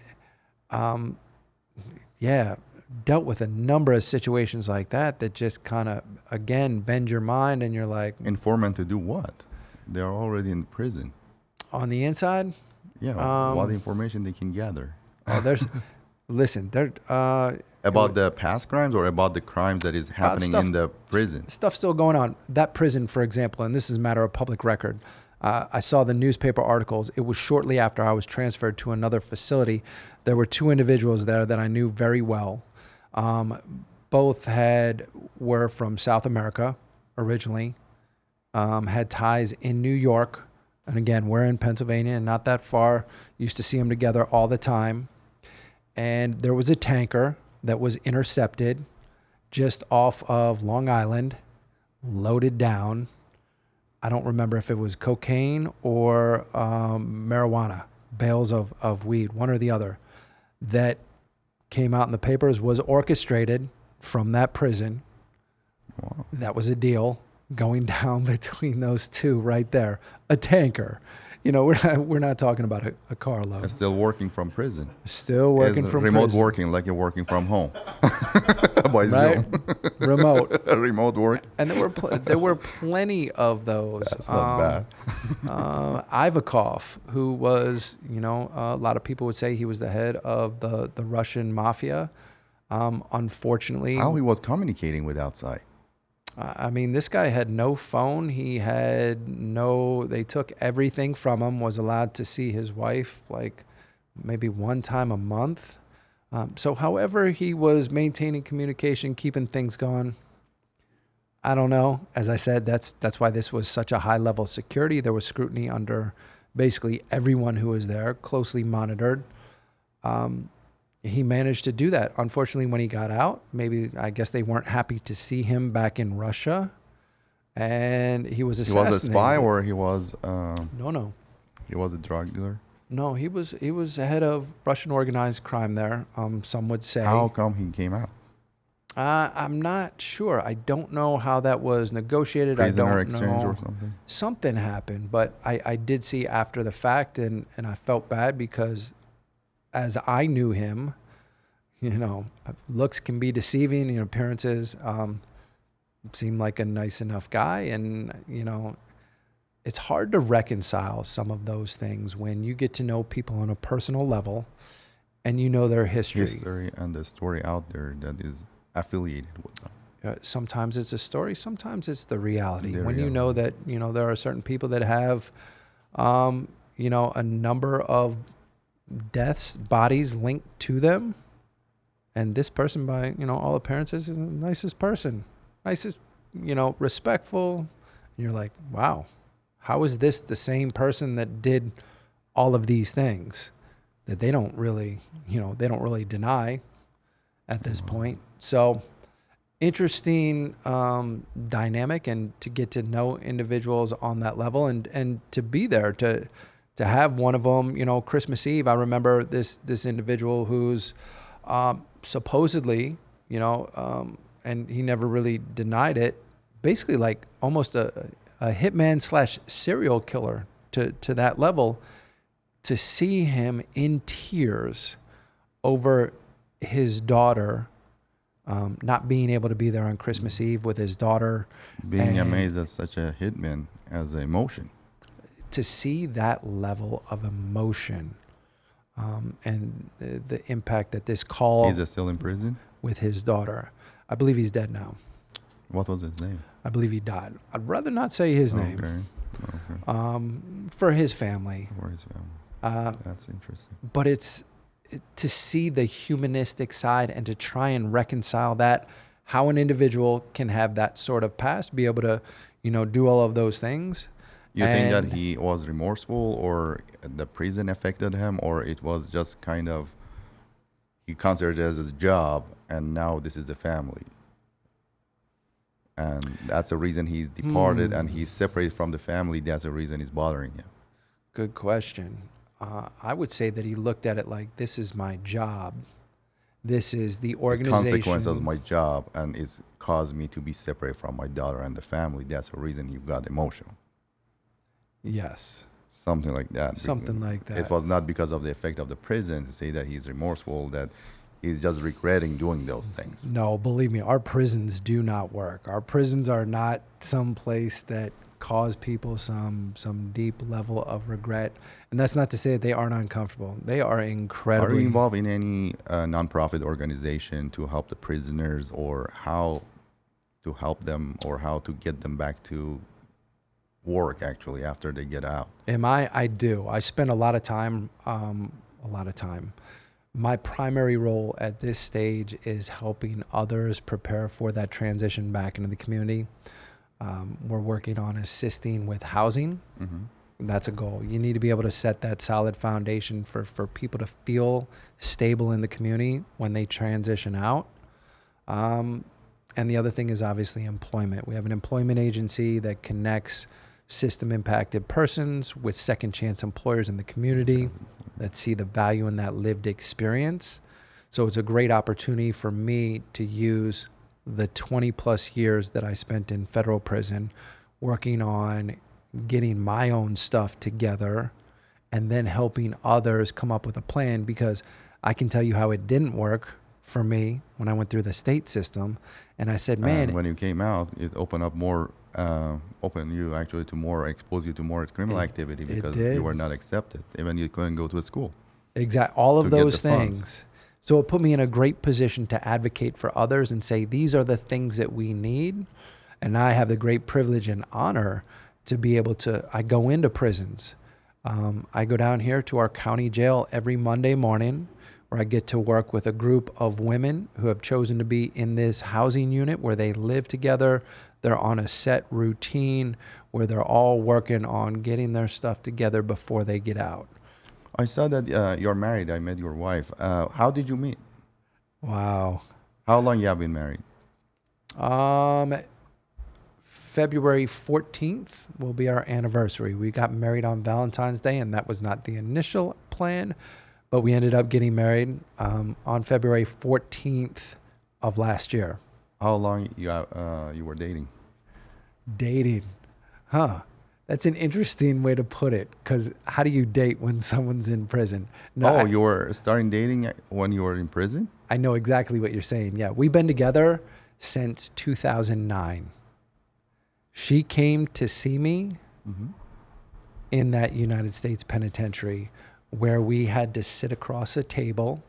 dealt with a number of situations like that just kind of, again, bend your mind, and you're like... Informant to do what? They're already in prison. On the inside? Yeah, what information they can gather. Listen, about the past crimes or about the crimes that is happening in the prison? Stuff still going on. That prison, for example, and this is a matter of public record, I saw the newspaper articles. It was shortly after I was transferred to another facility. There were 2 individuals there that I knew very well. Both were from South America originally, had ties in New York. And again, we're in Pennsylvania and not that far. Used to see them together all the time. And there was a tanker that was intercepted just off of Long Island, loaded down. I don't remember if it was cocaine or marijuana, bales of weed, one or the other, that came out in the papers, was orchestrated from that prison. Wow. That was a deal going down between those 2 right there. A tanker. We're not talking about a carload. Still working from prison. Still working from remote prison. working, like you're working from home. By right? Zoom. Remote. Remote work. And there were plenty of those. That's not bad. Ivakov, who was, a lot of people would say he was the head of the Russian mafia. Unfortunately, How he was communicating with outside? I mean, this guy had no phone. They took everything from him, was allowed to see his wife like maybe one time a month. So, however, he was maintaining communication, keeping things going. I don't know. As I said, that's why this was such a high level of security. There was scrutiny under basically everyone who was there, closely monitored. He managed to do that. Unfortunately, when he got out, maybe I guess they weren't happy to see him back in Russia, and he was He was a spy, assassinated. or he was No. he was a drug dealer. No, he was head of Russian organized crime there. Some would How say. come he came out? I'm not sure. I don't know how that was negotiated. I Prisoner don't exchange or know. something? Something happened, but I did see after the fact, and I felt bad because as I knew him, looks can be deceiving, appearances. Seemed like a nice enough guy, and it's hard to reconcile some of those things when you get to know people on a personal level and you know their History and the story out there that is affiliated with them. Sometimes it's a story, sometimes it's the reality. The When you know reality. that there are certain people that have a number of deaths, bodies linked to them, and this person, by all appearances, is the nicest person, nicest, respectful, and you're like, wow, how is this the same person that did all of these things that they don't really deny at this point? So interesting dynamic, and to get to know individuals on that level, and to be there to have one of them, Christmas Eve. I remember this individual who's supposedly, and he never really denied it, basically like almost a hitman / serial killer to that level. To see him in tears over his daughter not being able to be there on Christmas Eve with his daughter. Being and amazed at such a hitman as an emotion. to see that level of emotion, and the impact that this call Is he still in prison? with his daughter. I believe he's dead now. What was his name? I believe he died. I'd rather not say his name Okay. for his family. For his family. That's interesting. But it's to see the humanistic side and to try and reconcile that, how an individual can have that sort of past, be able to, do all of those things. You think that And he was remorseful, or the prison affected him, or it was just kind of he considered it as a job, and now this is the family, and that's the reason he's departed and he's separated from the family. That's the reason he's bothering him. Good question. I would say that he looked at it like, this is my job. This is the The organization. consequence of my job, and it's caused me to be separate from my daughter and the family. That's the reason he got emotional. Yes. Something like that. Something like that. It was not because of the effect of the prison to say that he's remorseful, that he's just regretting doing those things. No, believe me, our prisons do not work. Our prisons are not some place that cause people some deep level of regret. And that's not to say that they aren't uncomfortable. They are Are incredibly. you involved in any nonprofit organization to help the prisoners, or how to help them, or how to get them back to work actually after they get out? I do. I spend a lot of time. My primary role at this stage is helping others prepare for that transition back into the community. We're working on assisting with housing. That's a goal. You need to be able to set that solid foundation for people to feel stable in the community when they transition out. And the other thing is obviously employment. We have an employment agency that connects system impacted persons with second chance employers in the community that see the value in that lived experience. So it's a great opportunity for me to use the 20 plus years that I spent in federal prison working on getting my own stuff together and then helping others come up with a plan, because I can tell you how it didn't work for me when I went through the state system. And I said, man, And when you came out, it opened up more, opened you actually to more, exposed you to more criminal activity, because did. you were not accepted. Even you couldn't go to a school. all of to get those the funds. things. So it put me in a great position to advocate for others and say, these are the things that we need. And I have the great privilege and honor to be able to, I go into prisons. I go down here to our county jail every Monday morning, where I get to work with a group of women who have chosen to be in this housing unit where they live together. They're on a set routine where they're all working on getting their stuff together before they get out. I saw that you're married. I met your wife. How did you meet? Wow. How long you have been married? February 14th will be our anniversary. We got married on Valentine's Day, and that was not the initial plan, but we ended up getting married on February 14th of last year. How long you were dating? Dating. Huh. That's an interesting way to put it, because how do you date when someone's in prison? No, You were starting dating when you were in prison? I know exactly what you're saying. Yeah, we've been together since 2009. She came to see me in that United States penitentiary where we had to sit across a table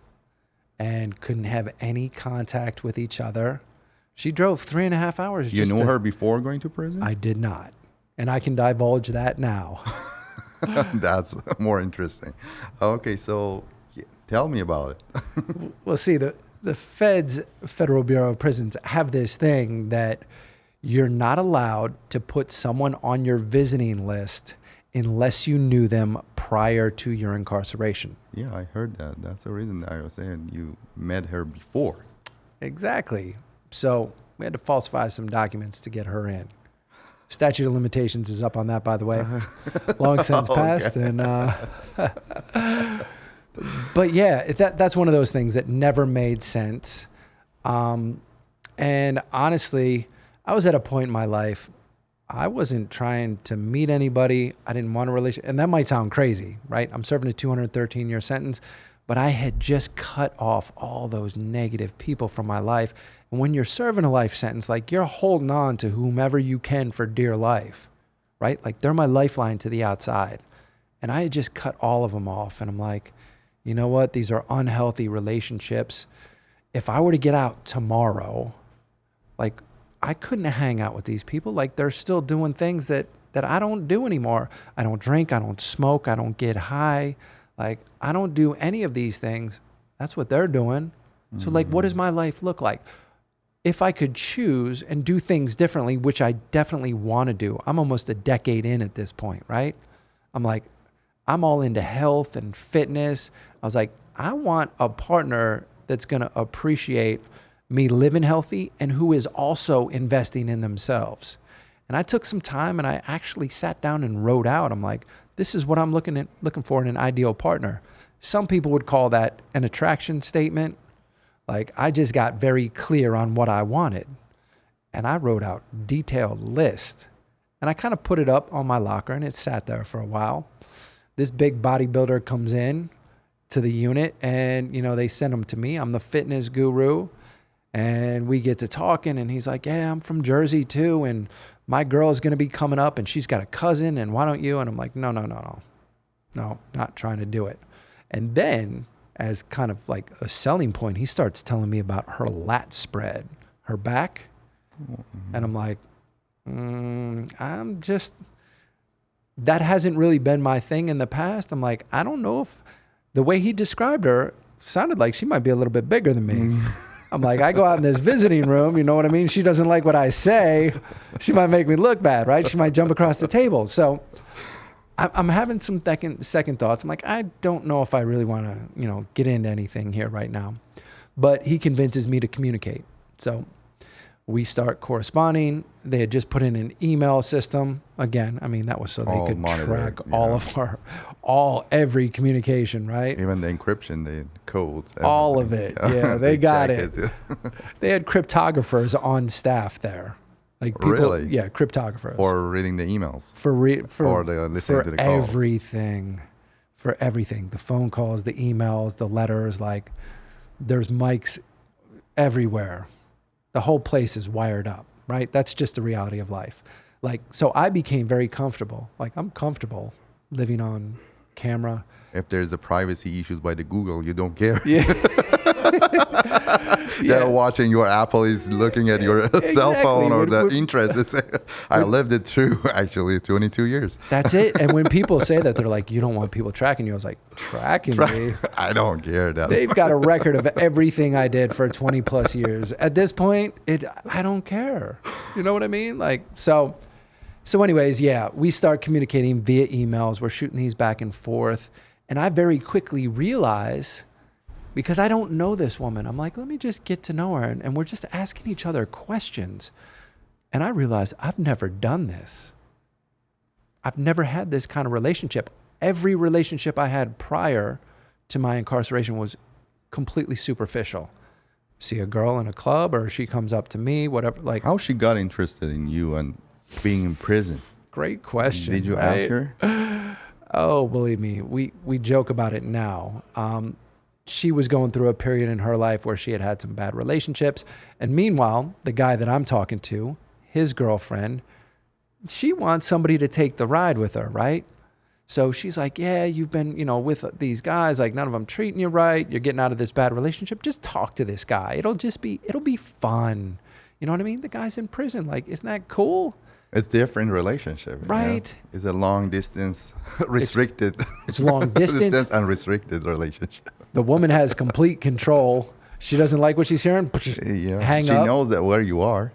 and couldn't have any contact with each other. She drove 3.5 hours. You knew her before going to prison? I did not. And I can divulge that now. That's more interesting. Okay, so tell me about it. Well, see, the Federal Bureau of Prisons, have this thing that you're not allowed to put someone on your visiting list unless you knew them prior to your incarceration. Yeah, I heard that. That's the reason I was saying you met her before. Exactly. So we had to falsify some documents to get her in. Statute of limitations is up on that, by the way. Long since passed. And but yeah, that's one of those things that never made sense. And honestly, I was at a point in my life, I wasn't trying to meet anybody. I didn't want a relationship. And that might sound crazy, right? I'm serving a 213-year sentence, but I had just cut off all those negative people from my life. And when you're serving a life sentence, like, you're holding on to whomever you can for dear life, right? Like, they're my lifeline to the outside. And I had just cut all of them off. And I'm like, you know what? These are unhealthy relationships. If I were to get out tomorrow, like, I couldn't hang out with these people. Like, they're still doing things that I don't do anymore. I don't drink. I don't smoke. I don't get high. Like, I don't do any of these things. That's what they're doing. So, like, what does my life look like? If I could choose and do things differently, which I definitely want to do, I'm almost a decade in at this point, right? I'm like, I'm all into health and fitness. I was like, I want a partner that's going to appreciate me living healthy and who is also investing in themselves. And I took some time and I actually sat down and wrote out, I'm like, this is what I'm looking for in an ideal partner. Some people would call that an attraction statement. Like, I just got very clear on what I wanted. And I wrote out a detailed list. And I kind of put it up on my locker and it sat there for a while. This big bodybuilder comes in to the unit and, you know, they send him to me. I'm the fitness guru. And we get to talking and he's like, yeah, I'm from Jersey too. And my girl is going to be coming up and she's got a cousin. And why don't you? And I'm like, no, not trying to do it. And then, as kind of like a selling point, he starts telling me about her lat spread, her back. And I'm like, that hasn't really been my thing in the past. I'm like, I don't know if the way he described her sounded like she might be a little bit bigger than me. I'm like, I go out in this visiting room, you know what I mean? She doesn't like what I say. She might make me look bad, right? She might jump across the table. So I'm having some second thoughts. I'm like, I don't know if I really want to, get into anything here right now. But he convinces me to communicate. So we start corresponding. They had just put in an email system. Again, I mean, that was so they could track all of every communication, right? Even the encryption, the codes. Everything. All of it. Yeah, they got it. They had cryptographers on staff there. Like people, really? Yeah, cryptographers. For reading the emails. Or they're listening to the calls. For everything. The phone calls, the emails, the letters, like there's mics everywhere. The whole place is wired up, right? That's just the reality of life. Like, so I became very comfortable. Like, I'm comfortable living on camera. If there's a privacy issues by the Google, you don't care. Yeah. Yeah, watching your Apple is looking at your cell phone or the interest. I lived it through actually 22 years. That's it. And when people say that, they're like, you don't want people tracking you. I was like, tracking me? I don't care. They've got a record of everything I did for 20 plus years. At this point, I don't care. You know what I mean? Like, so anyways, yeah, we start communicating via emails. We're shooting these back and forth. And I very quickly realize, because I don't know this woman, I'm like, let me just get to know her. And we're just asking each other questions. And I realized I've never done this. I've never had this kind of relationship. Every relationship I had prior to my incarceration was completely superficial. See a girl in a club, or she comes up to me, whatever. Like, how she got interested in you and being in prison? Great question. Did you ask her? Oh, believe me, we joke about it now. She was going through a period in her life where she had some bad relationships. And meanwhile, the guy that I'm talking to, his girlfriend, she wants somebody to take the ride with her, right? So she's like, yeah, you've been, with these guys, like none of them treating you right. You're getting out of this bad relationship. Just talk to this guy. It'll be fun. You know what I mean? The guy's in prison. Like, isn't that cool? It's different relationship. Right. It's a long distance, restricted. It's long distance. Unrestricted relationship. The woman has complete control. She doesn't like what she's hearing. Hang up. She knows that where you are.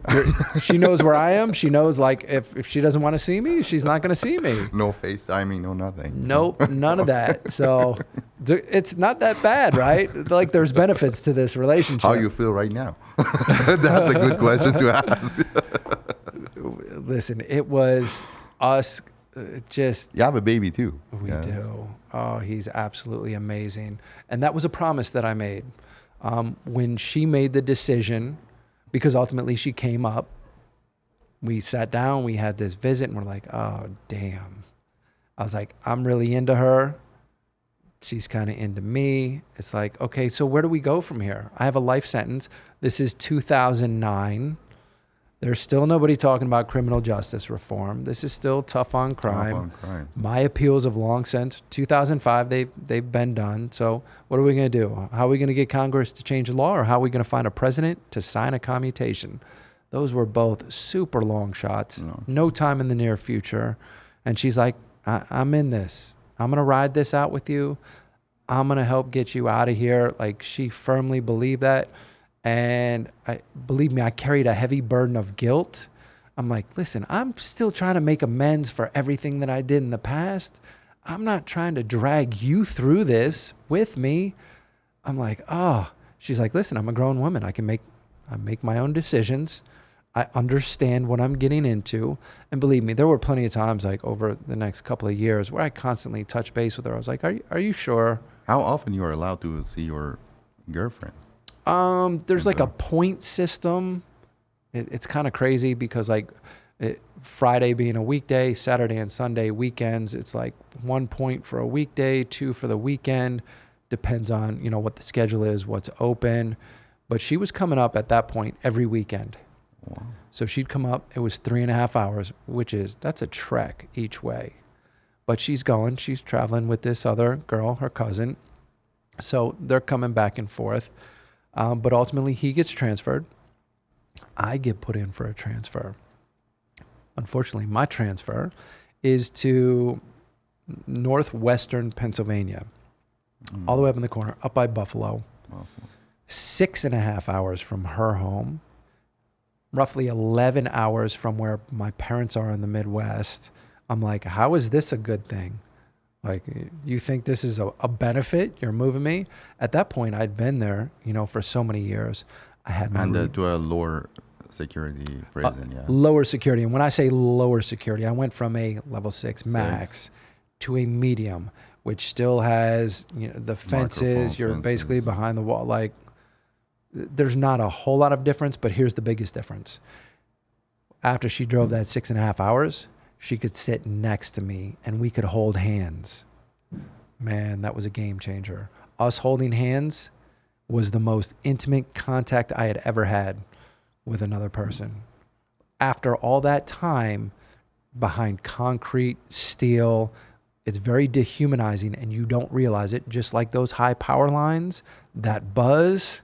She knows where I am. She knows, like, if she doesn't want to see me, she's not going to see me. No FaceTiming, no nothing. Nope, none of that. So it's not that bad, right? Like, there's benefits to this relationship. How you feel right now? That's a good question to ask. Listen, it was us just... You have a baby too. We do. Oh, he's absolutely amazing. And that was a promise that I made. When she made the decision, because ultimately she came up, we sat down, we had this visit, and we're like, oh, damn. I was like, I'm really into her. She's kind of into me. It's like, okay, so where do we go from here? I have a life sentence. This is 2009. There's still nobody talking about criminal justice reform. This is still tough on crime. My appeals have long since 2005, they've been done. So what are we going to do? How are we going to get Congress to change the law, or how are we going to find a president to sign a commutation? Those were both super long shots. No time in the near future. And she's like, I'm in this. I'm going to ride this out with you. I'm going to help get you out of here. Like, she firmly believed that. And believe me, I carried a heavy burden of guilt. I'm like, listen, I'm still trying to make amends for everything that I did in the past. I'm not trying to drag you through this with me. I'm like, oh. She's like, listen, I'm a grown woman. I make my own decisions. I understand what I'm getting into. And believe me, there were plenty of times, like over the next couple of years, where I constantly touch base with her. I was like, are you sure? How often you are allowed to see your girlfriend? There's like a point system. It's kind of crazy because, like, Friday being a weekday, Saturday and Sunday weekends, it's like 1 point for a weekday, 2 for the weekend. Depends on, what the schedule is, what's open. But she was coming up at that point every weekend. Wow. So she'd come up. It was 3.5 hours, that's a trek each way. But she's traveling with this other girl, her cousin. So they're coming back and forth. But ultimately, he gets transferred. I get put in for a transfer. Unfortunately, my transfer is to northwestern Pennsylvania, all the way up in the corner, up by Buffalo. 6.5 hours from her home, roughly 11 hours from where my parents are in the Midwest. I'm like, how is this a good thing? Like, you think this is a benefit? You're moving me? At that point, I'd been there, for so many years. I had my... And to a lower security prison, yeah. Lower security. And when I say lower security, I went from a level 6 max to a medium, which still has, the fences. You're basically behind the wall. Like, there's not a whole lot of difference, but here's the biggest difference. After she drove that 6.5 hours... she could sit next to me and we could hold hands. Man, that was a game changer. Us holding hands was the most intimate contact I had ever had with another person. After all that time behind concrete, steel, it's very dehumanizing and you don't realize it. Just like those high power lines, that buzz,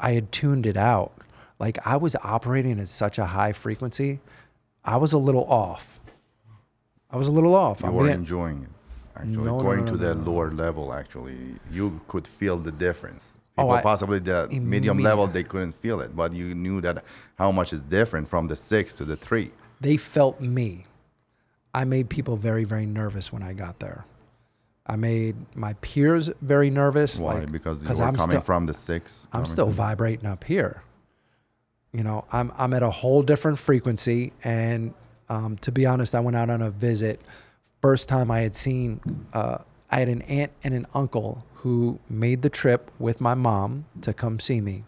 I had tuned it out. Like I was operating at such a high frequency. I was a little off. I was a little off. You were enjoying it. Actually, No, no, going no, to no, the no. lower level, actually, you could feel the difference. Oh, People I possibly the medium level, immediately. they couldn't feel it, but you knew that how much is different from the 6 to the 3. They felt me. I made people very, very nervous when I got there. I made my peers very nervous. Why? Like, Because you because were coming from the 6. I'm coming still from vibrating up here. You know, I'm at a whole different frequency. And to be honest, I went out on a visit. First time I had seen, I had an aunt and an uncle who made the trip with my mom to come see me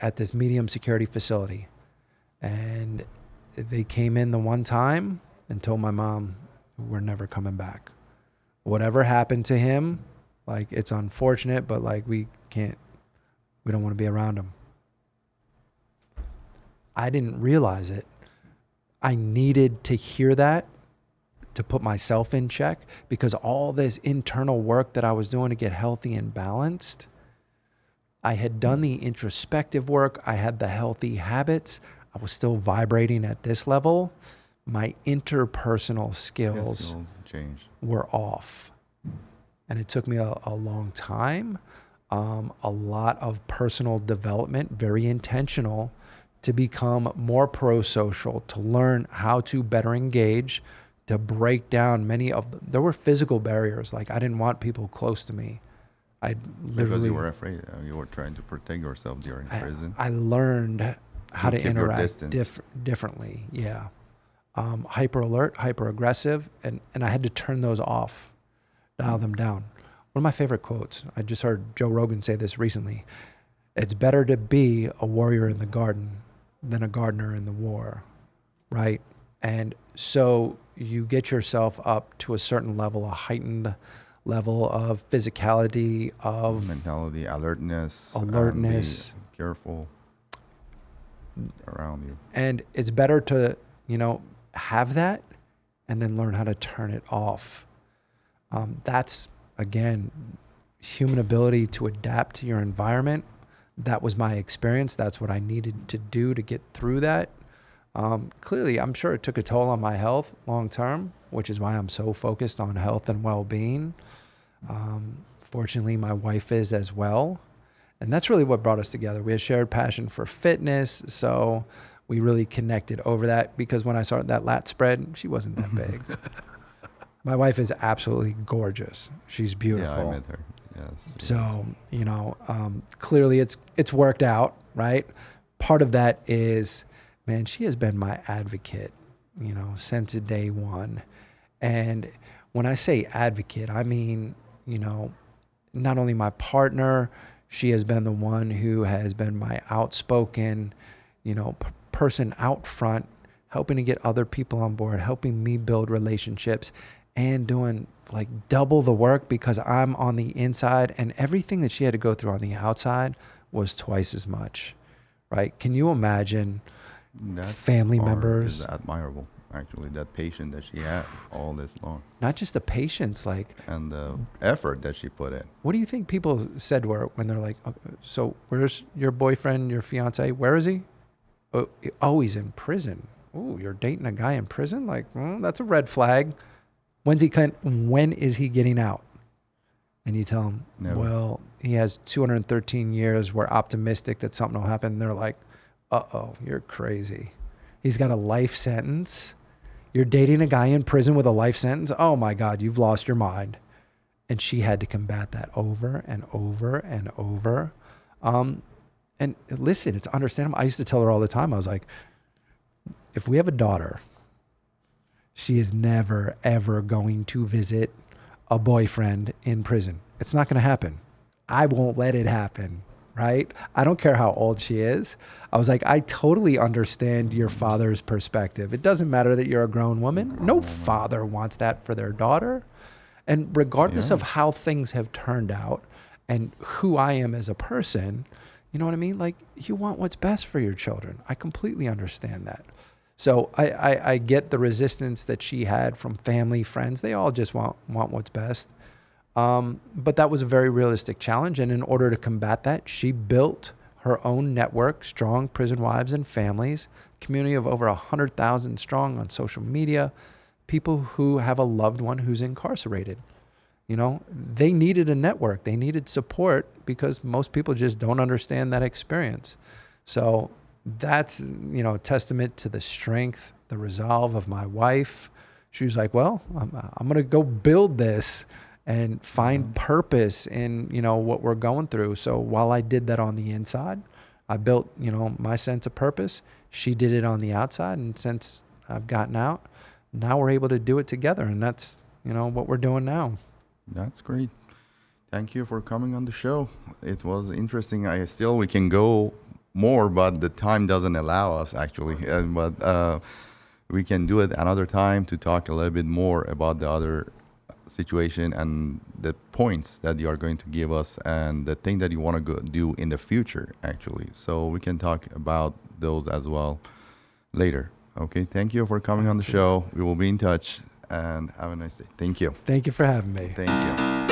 at this medium security facility. And they came in the one time and told my mom, we're never coming back. Whatever happened to him, like, it's unfortunate, but like, we don't want to be around him. I didn't realize it. I needed to hear that to put myself in check, because all this internal work that I was doing to get healthy and balanced, I had done the introspective work. I had the healthy habits. I was still vibrating at this level. My interpersonal skills changed. were off. And it took me a long time, a lot of personal development, very intentional, to become more pro-social, to learn how to better engage, to break down there were physical barriers. Like, I didn't want people close to me. I literally, Because you were afraid. You were trying to protect yourself during prison. I learned how to keep your interact distance. differently. Yeah. Hyper alert, hyper aggressive. And I had to turn those off, dial them down. One of my favorite quotes, I just heard Joe Rogan say this recently. It's better to be a warrior in the garden than a gardener in the war, right? And so you get yourself up to a certain level, a heightened level of physicality, of mentality, alertness, alertness. Be careful around you. And it's better to, have that and then learn how to turn it off. That's, again, human ability to adapt to your environment. That was my experience. That's what I needed to do to get through that. Clearly, I'm sure it took a toll on my health long term, which is why I'm so focused on health and well-being. Fortunately, my wife is as well. And that's really what brought us together. We had shared passion for fitness, so we really connected over that, because when I started that lat spread, she wasn't that big. My wife is absolutely gorgeous. She's beautiful. Yeah, I met her. Yes. So, clearly it's worked out, right? Part of that is, man, she has been my advocate, since day one. And when I say advocate, I mean, not only my partner, she has been the one who has been my outspoken, person out front, helping to get other people on board, helping me build relationships, and doing like double the work because I'm on the inside, and everything that she had to go through on the outside was twice as much, right? Can you imagine family members? Is admirable, actually, that patience that she had all this long. Not just the patience, and the effort that she put in. What do you think people said to her when they're like, so where's your boyfriend, your fiance? Where is he? Oh, he's in prison. Oh, you're dating a guy in prison? Like, that's a red flag. When is he getting out? And you tell him, Never. Well, he has 213 years. We're optimistic that something will happen. And they're like, uh-oh, you're crazy. He's got a life sentence. You're dating a guy in prison with a life sentence? Oh my God, you've lost your mind. And she had to combat that over and over and over. And listen, it's understandable. I used to tell her all the time, I was like, if we have a daughter, she is never, ever going to visit a boyfriend in prison. It's not going to happen. I won't let it happen, right? I don't care how old she is. I was like, I totally understand your father's perspective. It doesn't matter that you're a grown woman. No father wants that for their daughter. And regardless of how things have turned out and who I am as a person, you know what I mean? Like, you want what's best for your children. I completely understand that. So I get the resistance that she had from family, friends. They all just want what's best. But that was a very realistic challenge. And in order to combat that, she built her own network, Strong Prison Wives and Families, community of over 100,000 strong on social media, people who have a loved one who's incarcerated. You know, they needed a network. They needed support because most people just don't understand that experience. So that's, you know, a testament to the strength, the resolve of my wife. She was like, well, I'm going to go build this and find purpose in, you know, what we're going through. So while I did that on the inside, I built, you know, my sense of purpose. She did it on the outside. And since I've gotten out, now we're able to do it together. And that's, you know, what we're doing now. That's great. Thank you for coming on the show. It was interesting. We can go more, but the time doesn't allow us actually. But we can do it another time to talk a little bit more about the other situation and the points that you are going to give us and the thing that you want to go do in the future actually. So we can talk about those as well later. Okay. Thank you for coming on the show. We will be in touch and have a nice day. Thank you. Thank you for having me. Thank you.